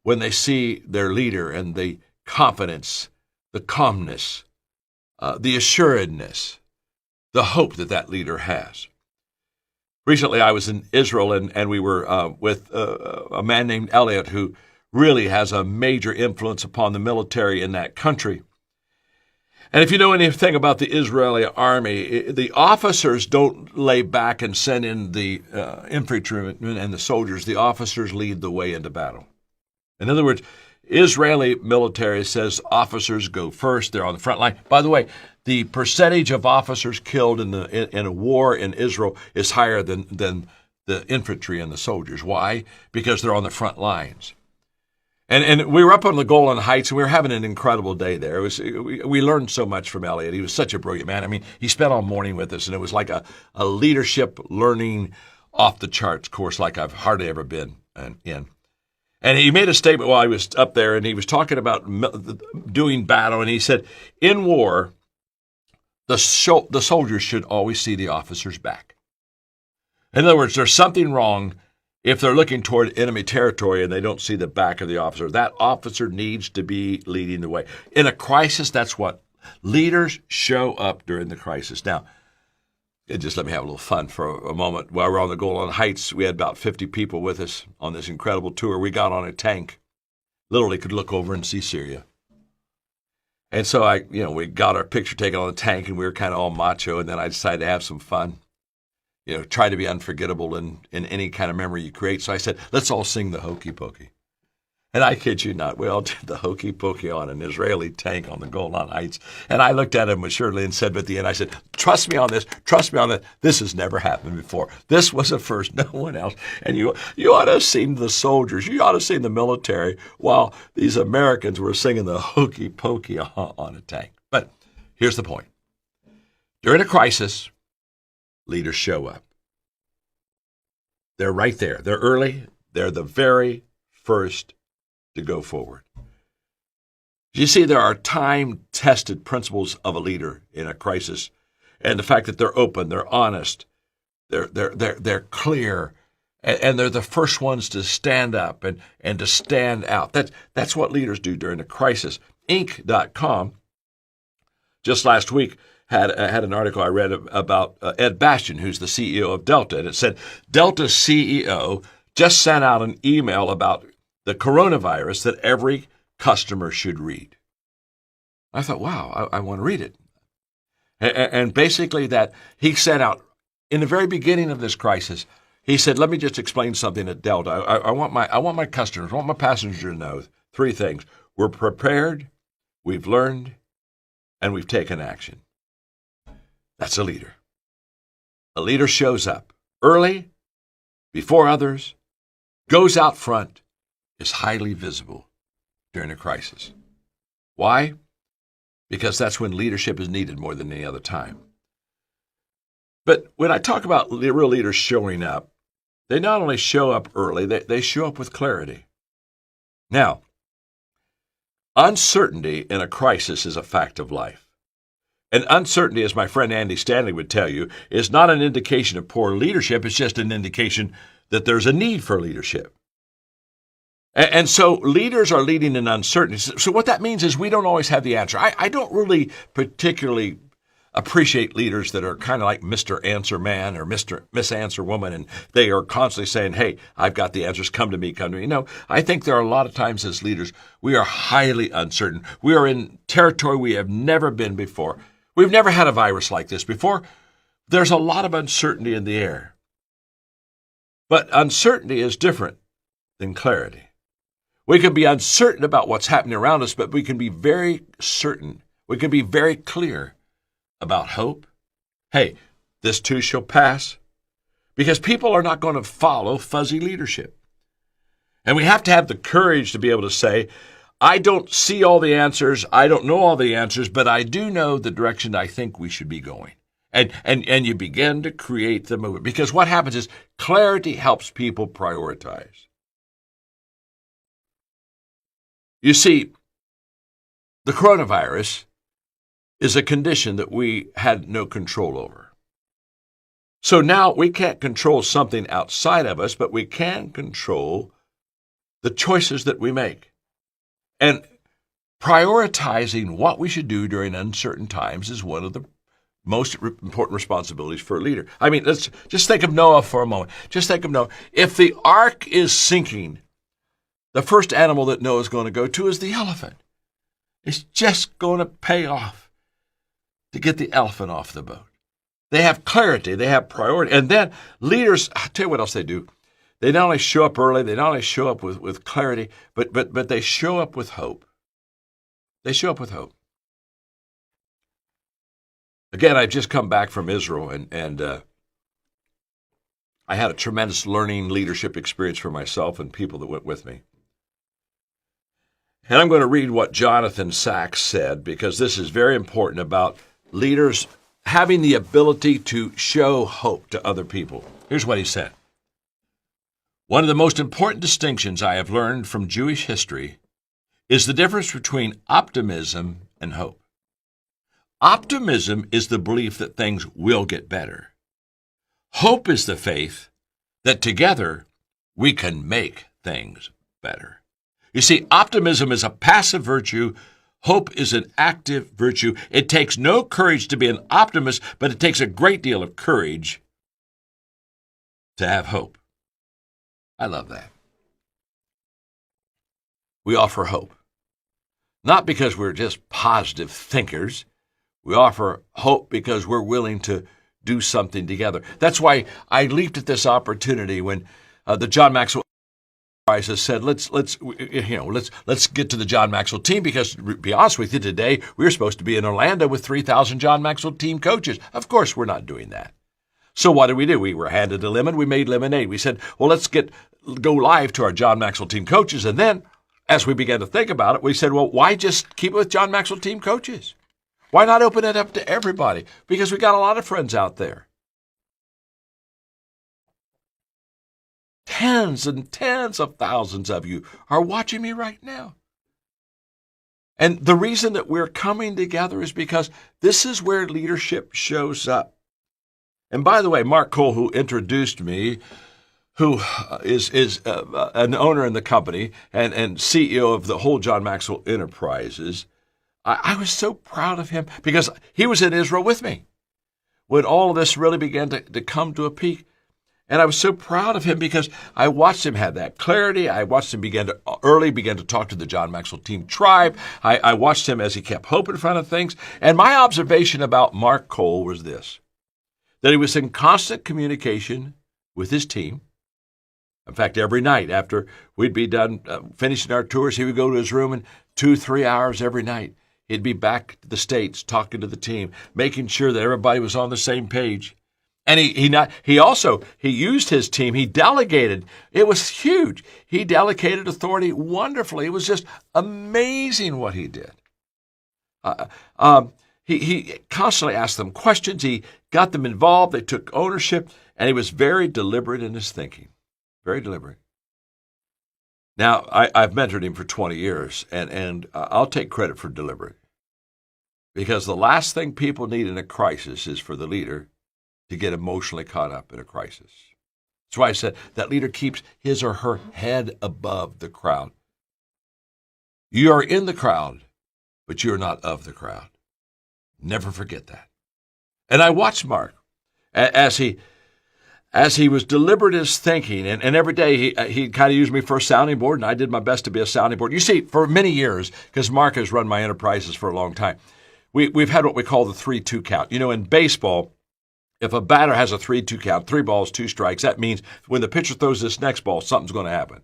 when they see their leader and the confidence, the calmness, the assuredness, the hope that that leader has. Recently, I was in Israel, and we were with a man named Elliot, who really has a major influence upon the military in that country. And if you know anything about the Israeli army, the officers don't lay back and send in the infantrymen and the soldiers. The officers lead the way into battle. In other words, Israeli military says officers go first. They're on the front line. By the way, the percentage of officers killed in a war in Israel is higher than the infantry and the soldiers. Why? Because they're on the front lines. And we were up on the Golan Heights, and we were having an incredible day there. We learned so much from Elliot. He was such a brilliant man. I mean, he spent all morning with us, and it was like a leadership learning off-the-charts course like I've hardly ever been in. And he made a statement while he was up there, and he was talking about doing battle, and he said, in war, the soldiers should always see the officer's back. In other words, there's something wrong if they're looking toward enemy territory and they don't see the back of the officer. That officer needs to be leading the way. In a crisis, that's what leaders show up during the crisis. Now, just let me have a little fun for a moment. While we're on the Golan Heights, we had about 50 people with us on this incredible tour. We got on a tank, literally could look over and see Syria. And so we got our picture taken on the tank, and we were kind of all macho, and then I decided to have some fun. Try to be unforgettable in any kind of memory you create. So I said, let's all sing the Hokey Pokey. And I kid you not, we all did the Hokey Pokey on an Israeli tank on the Golan Heights. And I looked at him assuredly and said, at the end, I said, trust me on this, This has never happened before. This was a first, no one else. And you ought to have seen the soldiers, you ought to have seen the military while these Americans were singing the Hokey Pokey on a tank. But here's the point. During a crisis, leaders show up. They're right there. They're early. They're the very first to go forward. You see, there are time-tested principles of a leader in a crisis, and the fact that they're open, they're honest, they're clear, and they're the first ones to stand up and to stand out. That's what leaders do during a crisis. Inc.com just last week had an article I read about Ed Bastian, who's the CEO of Delta, and it said Delta's CEO just sent out an email about the coronavirus that every customer should read. I thought, wow, I want to read it. And basically that he sent out, in the very beginning of this crisis, he said, let me just explain something at Delta. I want my customers, I want my passengers to know 3 things. We're prepared, we've learned, and we've taken action. That's a leader. A leader shows up early, before others, goes out front, is highly visible during a crisis. Why? Because that's when leadership is needed more than any other time. But when I talk about real leaders showing up, they not only show up early, they show up with clarity. Now, uncertainty in a crisis is a fact of life. And uncertainty, as my friend Andy Stanley would tell you, is not an indication of poor leadership. It's just an indication that there's a need for leadership. And so leaders are leading in uncertainty. So what that means is we don't always have the answer. I don't really particularly appreciate leaders that are kind of like Mr. Answer Man or Miss Answer Woman, and they are constantly saying, hey, I've got the answers, come to me, come to me. No, I think there are a lot of times as leaders, we are highly uncertain. We are in territory we have never been before. We've never had a virus like this before. There's a lot of uncertainty in the air. But uncertainty is different than clarity. We can be uncertain about what's happening around us, but we can be very certain. We can be very clear about hope. Hey, this too shall pass. Because people are not going to follow fuzzy leadership. And we have to have the courage to be able to say, I don't see all the answers, I don't know all the answers, but I do know the direction I think we should be going. And you begin to create the movement. Because what happens is clarity helps people prioritize. You see, the coronavirus is a condition that we had no control over. So now we can't control something outside of us, but we can control the choices that we make. And prioritizing what we should do during uncertain times is one of the most important responsibilities for a leader. I mean, let's just think of Noah for a moment. Just think of Noah. If the ark is sinking, the first animal that Noah's going to go to is the elephant. It's just going to pay off to get the elephant off the boat. They have clarity, they have priority. And then leaders, I'll tell you what else they do. They not only show up early, they not only show up with clarity, but they show up with hope. They show up with hope. Again, I've just come back from Israel, and I had a tremendous learning leadership experience for myself and people that went with me. And I'm going to read what Jonathan Sachs said, because this is very important about leaders having the ability to show hope to other people. Here's what he said. One of the most important distinctions I have learned from Jewish history is the difference between optimism and hope. Optimism is the belief that things will get better. Hope is the faith that together we can make things better. You see, optimism is a passive virtue. Hope is an active virtue. It takes no courage to be an optimist, but it takes a great deal of courage to have hope. I love that. We offer hope, not because we're just positive thinkers. We offer hope because we're willing to do something together. That's why I leaped at this opportunity when the John Maxwell has said, let's get to the John Maxwell team, because to be honest with you, today we're supposed to be in Orlando with 3,000 John Maxwell team coaches. Of course, we're not doing that. So what did? We were handed a lemon. We made lemonade. We said, well, let's go live to our John Maxwell team coaches. And then as we began to think about it, we said, well, why just keep it with John Maxwell team coaches? Why not open it up to everybody? Because we got a lot of friends out there. Tens and tens of thousands of you are watching me right now. And the reason that we're coming together is because this is where leadership shows up. And by the way, Mark Cole, who introduced me, who is an owner in the company and CEO of the whole John Maxwell Enterprises, I was so proud of him because he was in Israel with me when all of this really began to come to a peak. And I was so proud of him because I watched him have that clarity. I watched him begin to talk to the John Maxwell team tribe. I watched him as he kept hope in front of things. And my observation about Mark Cole was this, that he was in constant communication with his team. In fact, every night after we'd be done finishing our tours, he would go to his room, and 2-3 hours every night, he'd be back to the States talking to the team, making sure that everybody was on the same page. And he also used his team. He delegated. It was huge. He delegated authority wonderfully. It was just amazing what he did. He constantly asked them questions. He got them involved. They took ownership, and he was very deliberate in his thinking. Very deliberate. Now, I've mentored him for 20 years, and I'll take credit for deliberate. Because the last thing people need in a crisis is for the leader to get emotionally caught up in a crisis. That's why I said that leader keeps his or her head above the crowd. You are in the crowd, but you're not of the crowd. Never forget that. And I watched Mark as he was deliberate in his thinking, and every day he kind of used me for a sounding board, and I did my best to be a sounding board. You see, for many years, because Mark has run my enterprises for a long time, we've had what we call the 3-2 count. You know, in baseball, if a batter has a 3-2 count, 3 balls, 2 strikes, that means when the pitcher throws this next ball, something's going to happen.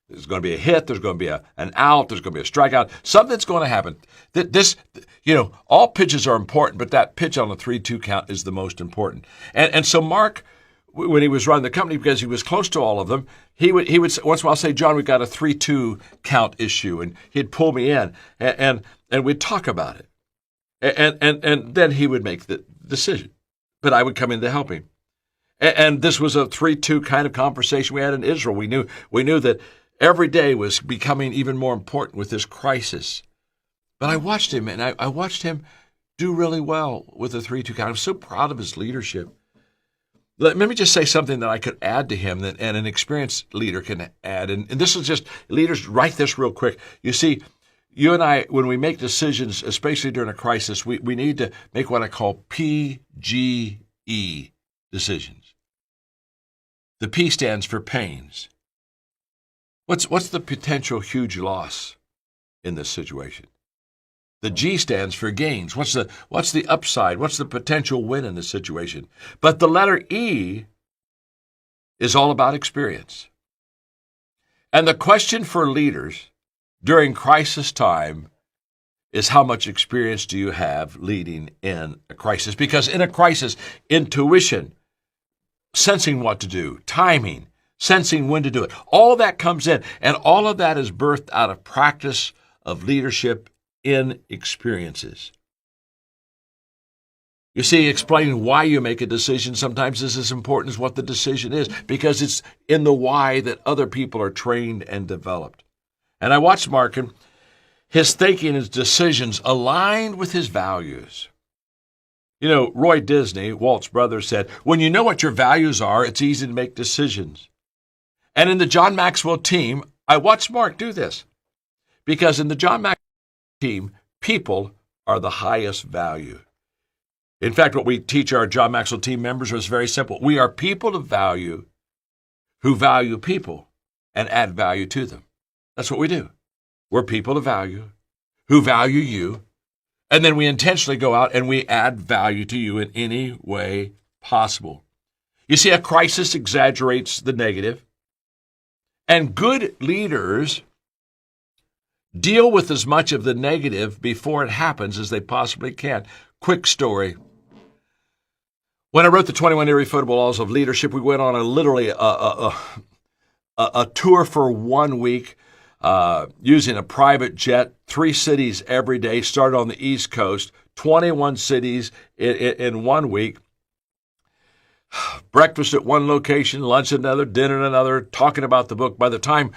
There's going to be a hit. There's going to be an out. There's going to be a strikeout. Something's going to happen. All pitches are important, but that pitch on the 3-2 count is the most important. And so Mark, when he was running the company, because he was close to all of them, he would once in a while say, John, we've got a 3-2 count issue, and he'd pull me in, and we'd talk about it, and then he would make the decision. But I would come in to help him. And this was a 3-2 kind of conversation we had in Israel. We knew that every day was becoming even more important with this crisis. But I watched him, and I watched him do really well with the 3-2 count. I'm so proud of his leadership. Let me just say something that I could add to him that and an experienced leader can add. And this is just, leaders, write this real quick. You see, you and I, when we make decisions, especially during a crisis, we need to make what I call PGE decisions. The P stands for pains. What's the potential huge loss in this situation? The G stands for gains. What's the upside? What's the potential win in this situation? But the letter E is all about experience. And the question for leaders during crisis time is, how much experience do you have leading in a crisis? Because in a crisis, intuition, sensing what to do, timing, sensing when to do it, all that comes in. And all of that is birthed out of practice of leadership in experiences. You see, explaining why you make a decision sometimes is as important as what the decision is, because it's in the why that other people are trained and developed. And I watched Mark, and his thinking, his decisions aligned with his values. You know, Roy Disney, Walt's brother, said, when you know what your values are, it's easy to make decisions. And in the John Maxwell team, I watched Mark do this, because in the John Maxwell team, people are the highest value. In fact, what we teach our John Maxwell team members is very simple. We are people of value who value people and add value to them. That's what we do. We're people of value who value you, and then we intentionally go out and we add value to you in any way possible. You see, a crisis exaggerates the negative, and good leaders deal with as much of the negative before it happens as they possibly can. Quick story. When I wrote the 21 Irrefutable Laws of Leadership, we went on a tour for 1 week using a private jet, 3 cities every day, started on the East Coast, 21 cities in 1 week. Breakfast at one location, lunch at another, dinner at another, talking about the book. By the time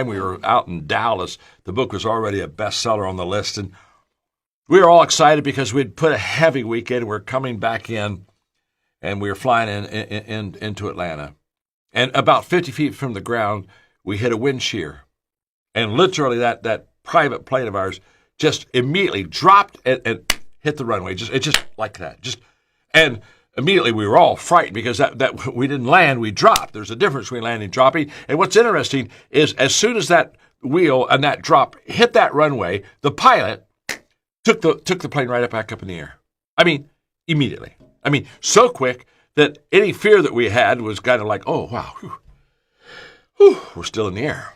we were out in Dallas, the book was already a bestseller on the list. And we were all excited because we'd put a heavy weekend. We're coming back in, and we were flying into Atlanta. And about 50 feet from the ground, we hit a wind shear. And literally that private plane of ours just immediately dropped and hit the runway. It just like that. And immediately we were all frightened because that we didn't land, we dropped. There's a difference between landing and dropping. And what's interesting is as soon as that wheel and that drop hit that runway, the pilot took the plane right back up in the air. I mean, immediately. I mean, so quick that any fear that we had was kind of like, oh, wow, whew, we're still in the air.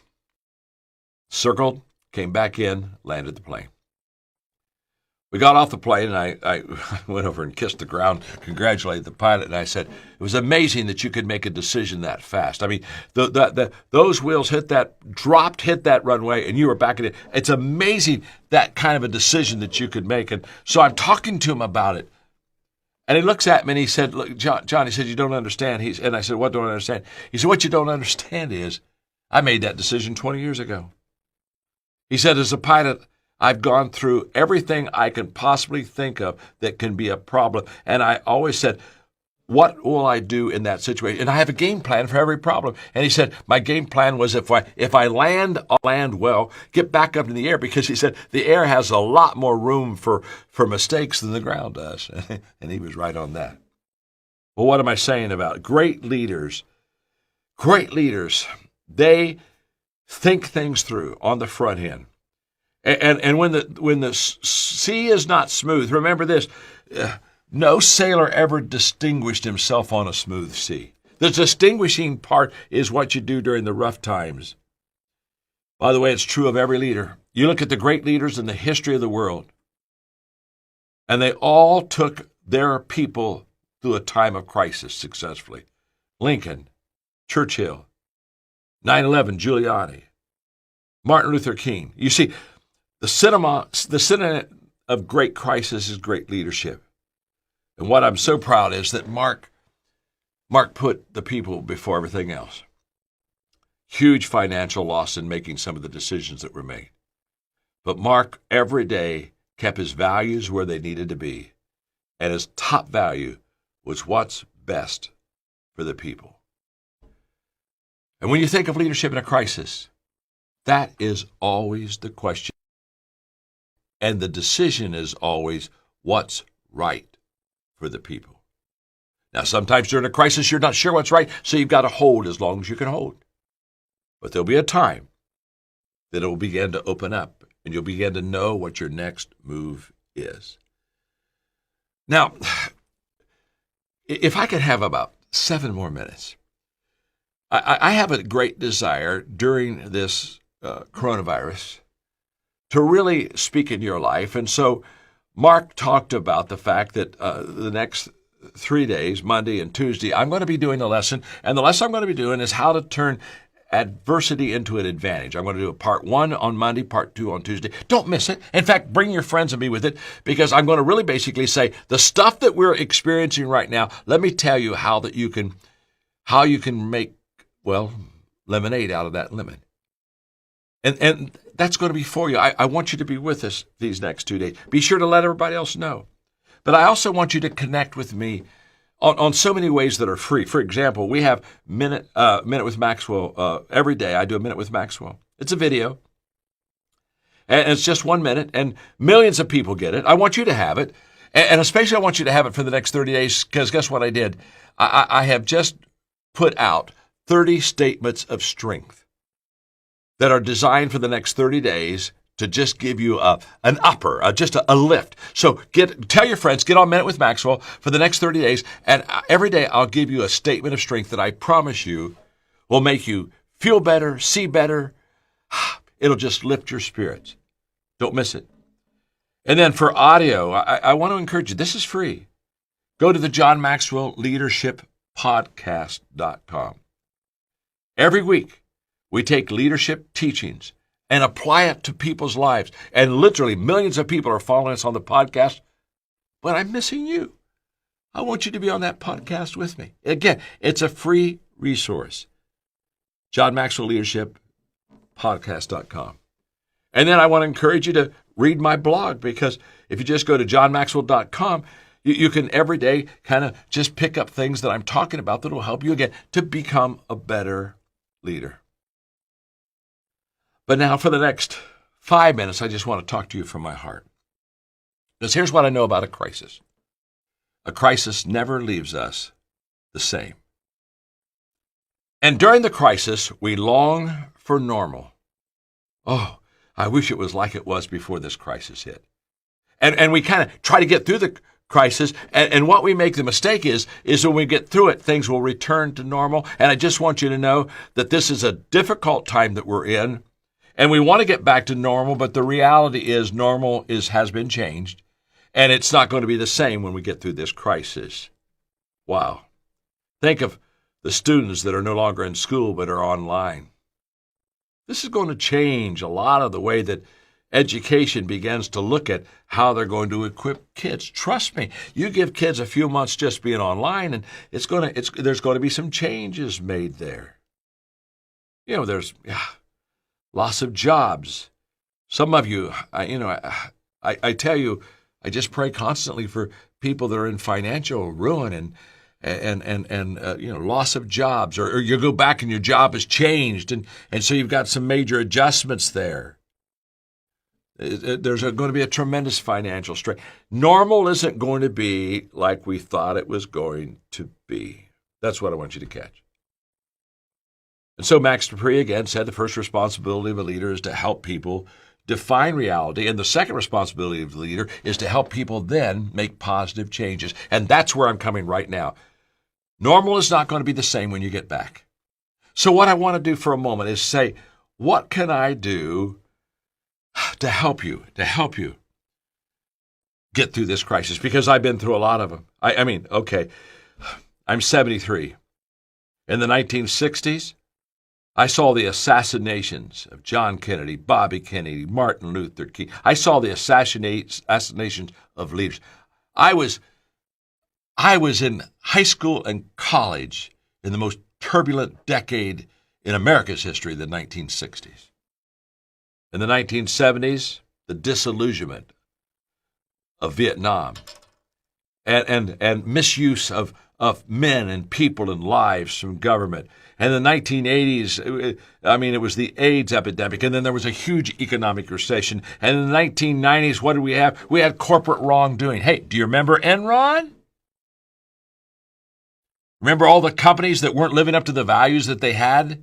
Circled, came back in, landed the plane. We got off the plane, and I went over and kissed the ground, congratulated the pilot, and I said, it was amazing that you could make a decision that fast. I mean, those wheels hit that runway, and you were back in it. It's amazing that kind of a decision that you could make. And so I'm talking to him about it, and he looks at me, and he said, look, John, he said, you don't understand. And I said, what don't I understand? He said, what you don't understand is I made that decision 20 years ago. He said, as a pilot, I've gone through everything I can possibly think of that can be a problem. And I always said, what will I do in that situation? And I have a game plan for every problem. And he said, my game plan was if I land, I'll land well, get back up in the air, because he said the air has a lot more room for mistakes than the ground does. And he was right on that. Well, what am I saying about it? Great leaders, they think things through on the front end. And when the sea is not smooth, remember this, no sailor ever distinguished himself on a smooth sea. The distinguishing part is what you do during the rough times. By the way, it's true of every leader. You look at the great leaders in the history of the world, and they all took their people through a time of crisis successfully. Lincoln, Churchill, 9/11, Giuliani, Martin Luther King. You see, the synonym of great crisis is great leadership. And what I'm so proud is that Mark put the people before everything else. Huge financial loss in making some of the decisions that were made. But Mark every day kept his values where they needed to be. And his top value was what's best for the people. And when you think of leadership in a crisis, that is always the question. And the decision is always what's right for the people. Now, sometimes during a crisis, you're not sure what's right, so you've got to hold as long as you can hold. But there'll be a time that it will begin to open up, and you'll begin to know what your next move is. Now, if I could have about 7 more minutes, I have a great desire during this coronavirus to really speak in your life. And so Mark talked about the fact that the next 3 days, Monday and Tuesday, I'm going to be doing a lesson. And the lesson I'm going to be doing is how to turn adversity into an advantage. I'm going to do a part 1 on Monday, part 2 on Tuesday. Don't miss it. In fact, bring your friends and be with it, because I'm going to really basically say the stuff that we're experiencing right now, let me tell you how you can make, well, lemonade out of that lemon. And that's going to be for you. I want you to be with us these next 2 days. Be sure to let everybody else know. But I also want you to connect with me on so many ways that are free. For example, we have Minute with Maxwell every day. I do a Minute with Maxwell. It's a video. And it's just 1 minute, and millions of people get it. I want you to have it. And especially I want you to have it for the next 30 days, because guess what I did? I have just put out 30 statements of strength that are designed for the next 30 days to just give you an upper, just a lift. So tell your friends, get on Minute with Maxwell for the next 30 days, and every day I'll give you a statement of strength that I promise you will make you feel better, see better. It'll just lift your spirits. Don't miss it. And then for audio, I want to encourage you, this is free. Go to the John Maxwell Leadership Podcast.com. Every week, we take leadership teachings and apply it to people's lives. And literally millions of people are following us on the podcast, but I'm missing you. I want you to be on that podcast with me. Again, it's a free resource. John Maxwell Leadership Podcast.com. And then I want to encourage you to read my blog, because if you just go to johnmaxwell.com, you can every day kind of just pick up things that I'm talking about that will help you, again, to become a better leader. But now for the next 5 minutes, I just want to talk to you from my heart. Because here's what I know about a crisis. A crisis never leaves us the same. And during the crisis, we long for normal. Oh, I wish it was like it was before this crisis hit. And we kind of try to get through the crisis, and what we make the mistake is when we get through it, things will return to normal. And I just want you to know that this is a difficult time that we're in, and we want to get back to normal, but the reality is normal has been changed, and it's not going to be the same when we get through this crisis. Wow. Think of the students that are no longer in school but are online. This is going to change a lot of the way that education begins to look at how they're going to equip kids. Trust me, you give kids a few months just being online, and there's going to be some changes made there. You know, there's loss of jobs. Some of you, I tell you, I just pray constantly for people that are in financial ruin, loss of jobs, or you go back and your job has changed, and so you've got some major adjustments there. There's going to be a tremendous financial strain. Normal isn't going to be like we thought it was going to be. That's what I want you to catch. And so Max Dupree again said the first responsibility of a leader is to help people define reality, and the second responsibility of the leader is to help people then make positive changes. And that's where I'm coming right now. Normal is not going to be the same when you get back. So what I want to do for a moment is say, what can I do to help you get through this crisis? Because I've been through a lot of them. I'm 73. In the 1960s, I saw the assassinations of John Kennedy, Bobby Kennedy, Martin Luther King. I saw the assassinations of leaders. I was in high school and college in the most turbulent decade in America's history, the 1960s. In the 1970s, the disillusionment of Vietnam and misuse of men and people and lives from government. And in the 1980s, it was the AIDS epidemic, and then there was a huge economic recession. And in the 1990s, what did we have? We had corporate wrongdoing. Hey, do you remember Enron? Remember all the companies that weren't living up to the values that they had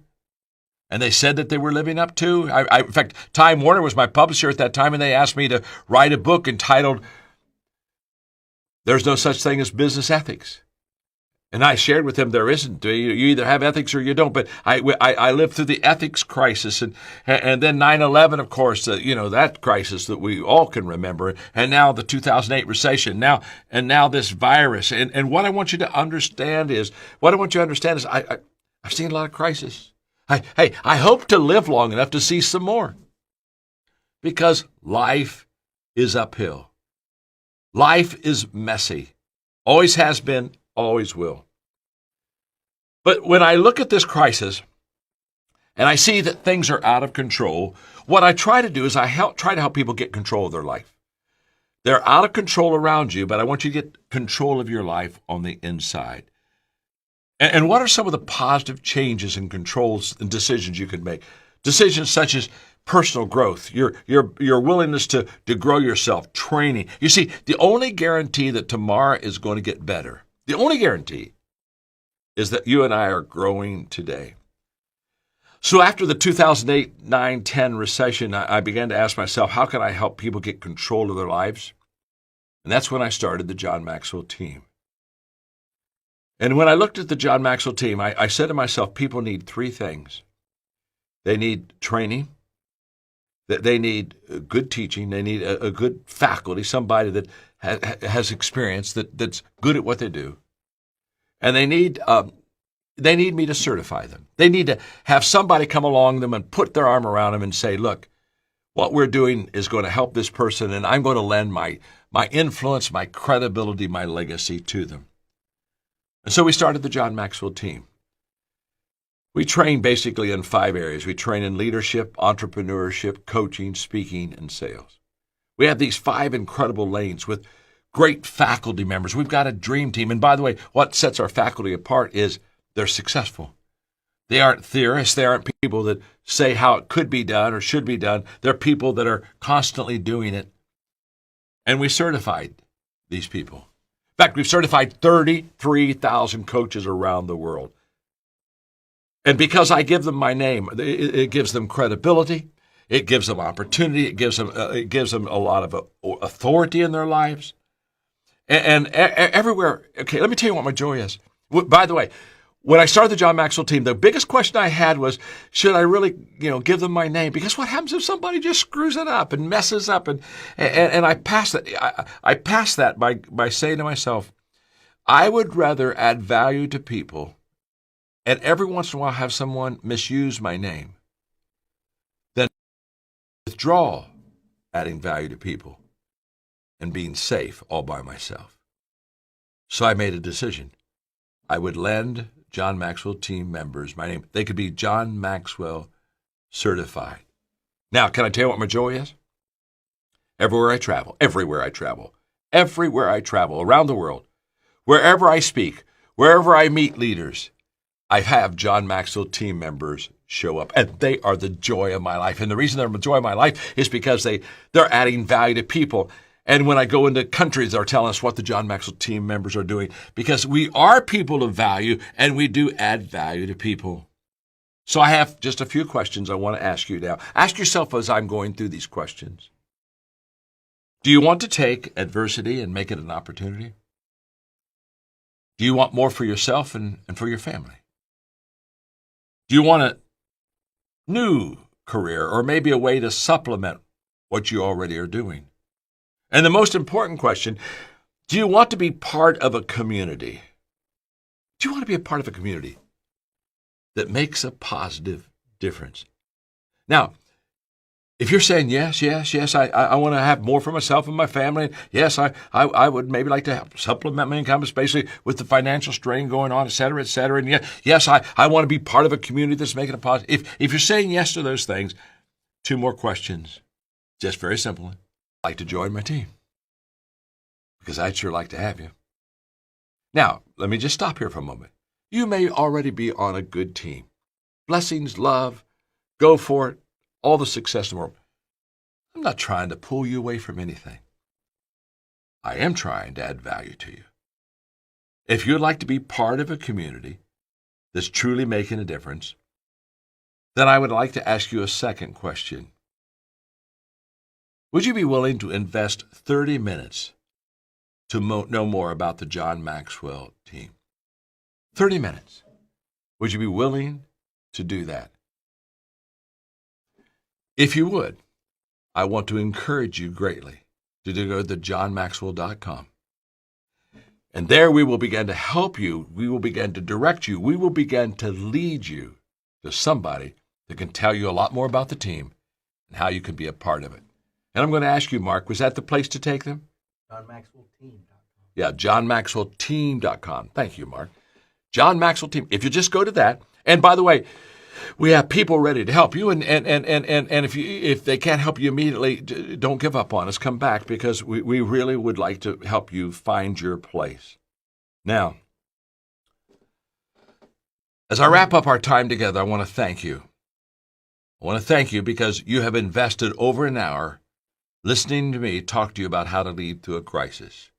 and they said that they were living up to? In fact, Time Warner was my publisher at that time, and they asked me to write a book entitled There's No Such Thing as Business Ethics. And I shared with them there isn't. You either have ethics or you don't. But I lived through the ethics crisis, and then 9/11, of course, that crisis that we all can remember, and now the 2008 recession, now this virus. And what I want you to understand is, I've seen a lot of crisis. I hope to live long enough to see some more, because life is uphill. Life is messy. Always has been. Always will. But when I look at this crisis and I see that things are out of control, what I try to do is try to help people get control of their life. They're out of control around you, but I want you to get control of your life on the inside. And what are some of the positive changes and controls and decisions you can make? Decisions such as personal growth, your willingness to grow yourself, training. You see, the only guarantee that tomorrow is going to get better, the only guarantee is that you and I are growing today. So after the 2008, 9, 10 recession, I began to ask myself, how can I help people get control of their lives? And that's when I started the John Maxwell team. And when I looked at the John Maxwell team, I said to myself, people need three things. They need training. They need good teaching. They need a good faculty, somebody that has experience, that's good at what they do. And they need me to certify them. They need to have somebody come along them and put their arm around them and say, look, what we're doing is going to help this person, and I'm going to lend my influence, my credibility, my legacy to them. And so we started the John Maxwell team. We train basically in 5 areas. We train in leadership, entrepreneurship, coaching, speaking, and sales. We have these 5 incredible lanes with great faculty members. We've got a dream team. And by the way, what sets our faculty apart is they're successful. They aren't theorists. They aren't people that say how it could be done or should be done. They're people that are constantly doing it. And we certified these people. In fact, we've certified 33,000 coaches around the world. And because I give them my name, it gives them credibility. It gives them opportunity. It gives them a lot of authority in their lives. And everywhere. Okay, let me tell you what my joy is. By the way, when I started the John Maxwell team, the biggest question I had was, should I really, give them my name? Because what happens if somebody just screws it up and messes up? And I passed that. I passed that by saying to myself, I would rather add value to people, and every once in a while have someone misuse my name, than withdraw adding value to people and being safe all by myself. So I made a decision. I would lend John Maxwell team members my name. They could be John Maxwell certified. Now, can I tell you what my joy is? Everywhere I travel, around the world, wherever I speak, Wherever I meet leaders, I have John Maxwell team members show up, and they are the joy of my life. And the reason they're the joy of my life is because they're adding value to people. And when I go into countries, they're telling us what the John Maxwell team members are doing, because we are people of value, and we do add value to people. So I have just a few questions I want to ask you now. Ask yourself as I'm going through these questions. Do you want to take adversity and make it an opportunity? Do you want more for yourself and for your family? Do you want a new career, or maybe a way to supplement what you already are doing? And the most important question, do you want to be part of a community? Do you want to be a part of a community that makes a positive difference? Now, if you're saying yes, I want to have more for myself and my family. Yes, I would maybe like to help supplement my income, especially with the financial strain going on, et cetera, et cetera. And yes, I want to be part of a community that's making a positive. If you're saying yes to those things, two more questions, just very simply. I'd like to join my team, because I'd sure like to have you. Now, let me just stop here for a moment. You may already be on a good team. Blessings, love, go for it. All the success in the world. I'm not trying to pull you away from anything. I am trying to add value to you. If you'd like to be part of a community that's truly making a difference, then I would like to ask you a second question. Would you be willing to invest 30 minutes to know more about the John Maxwell team? 30 minutes. Would you be willing to do that? If you would, I want to encourage you greatly to go to johnmaxwell.com. And there we will begin to help you. We will begin to direct you. We will begin to lead you to somebody that can tell you a lot more about the team and how you can be a part of it. And I'm going to ask you, Mark, was that the place to take them? JohnMaxwellTeam.com. Yeah, johnmaxwellteam.com. Thank you, Mark. John Maxwell Team. If you just go to that, and by the way, we have people ready to help you, and if they can't help you immediately, don't give up on us. Come back, because we really would like to help you find your place. Now, as I wrap up our time together, I want to thank you. I want to thank you because you have invested over an hour listening to me talk to you about how to lead through a crisis.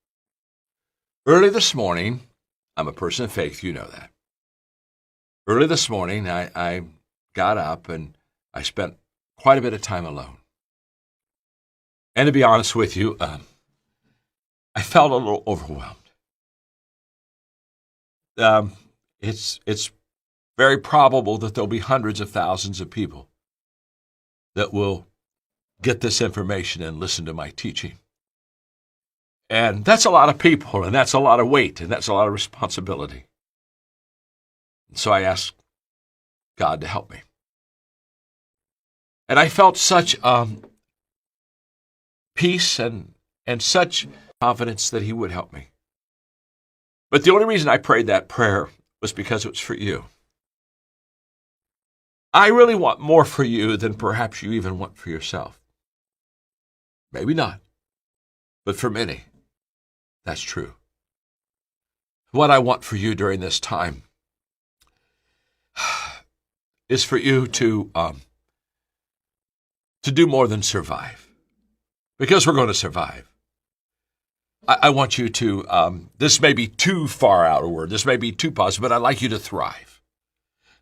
Early this morning, I'm a person of faith, you know that. Early this morning, I got up and I spent quite a bit of time alone. And to be honest with you, I felt a little overwhelmed. It's very probable that there'll be hundreds of thousands of people that will get this information and listen to my teaching. And that's a lot of people, and that's a lot of weight, and that's a lot of responsibility. So I asked God to help me. And I felt such peace and such confidence that He would help me. But the only reason I prayed that prayer was because it was for you. I really want more for you than perhaps you even want for yourself. Maybe not, but for many, that's true. What I want for you during this time is for you to do more than survive, because we're going to survive. I want you to, this may be too far out a word, this may be too positive, but I'd like you to thrive.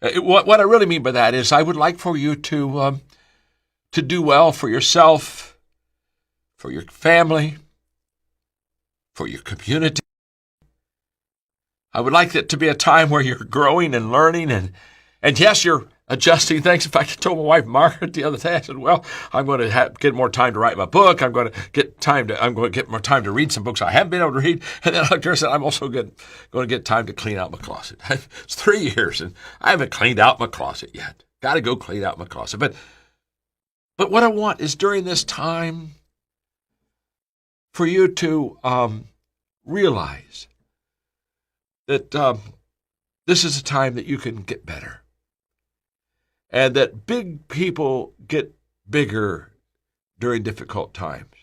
What I really mean by that is I would like for you to do well for yourself, for your family, for your community. I would like it to be a time where you're growing and learning, and yes, you're adjusting things. In fact, I told my wife, Margaret, the other day, I said, well, I'm going to get more time to write my book. I'm going to get more time to read some books I haven't been able to read. And then I looked at her and said, I'm also going to get time to clean out my closet. It's 3 years, and I haven't cleaned out my closet yet. Got to go clean out my closet. But what I want is during this time for you to realize that this is a time that you can get better. And that big people get bigger during difficult times.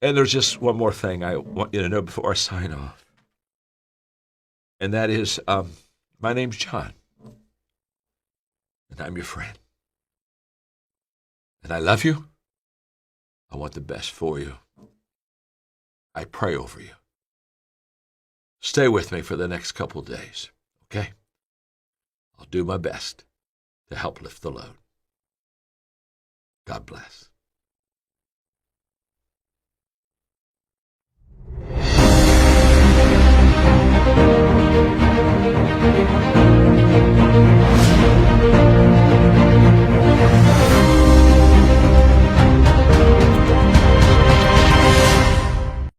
And there's just one more thing I want you to know before I sign off. And that is, my name's John, and I'm your friend. And I love you. I want the best for you. I pray over you. Stay with me for the next couple of days, okay? I'll do my best to help lift the load. God bless. Thank you.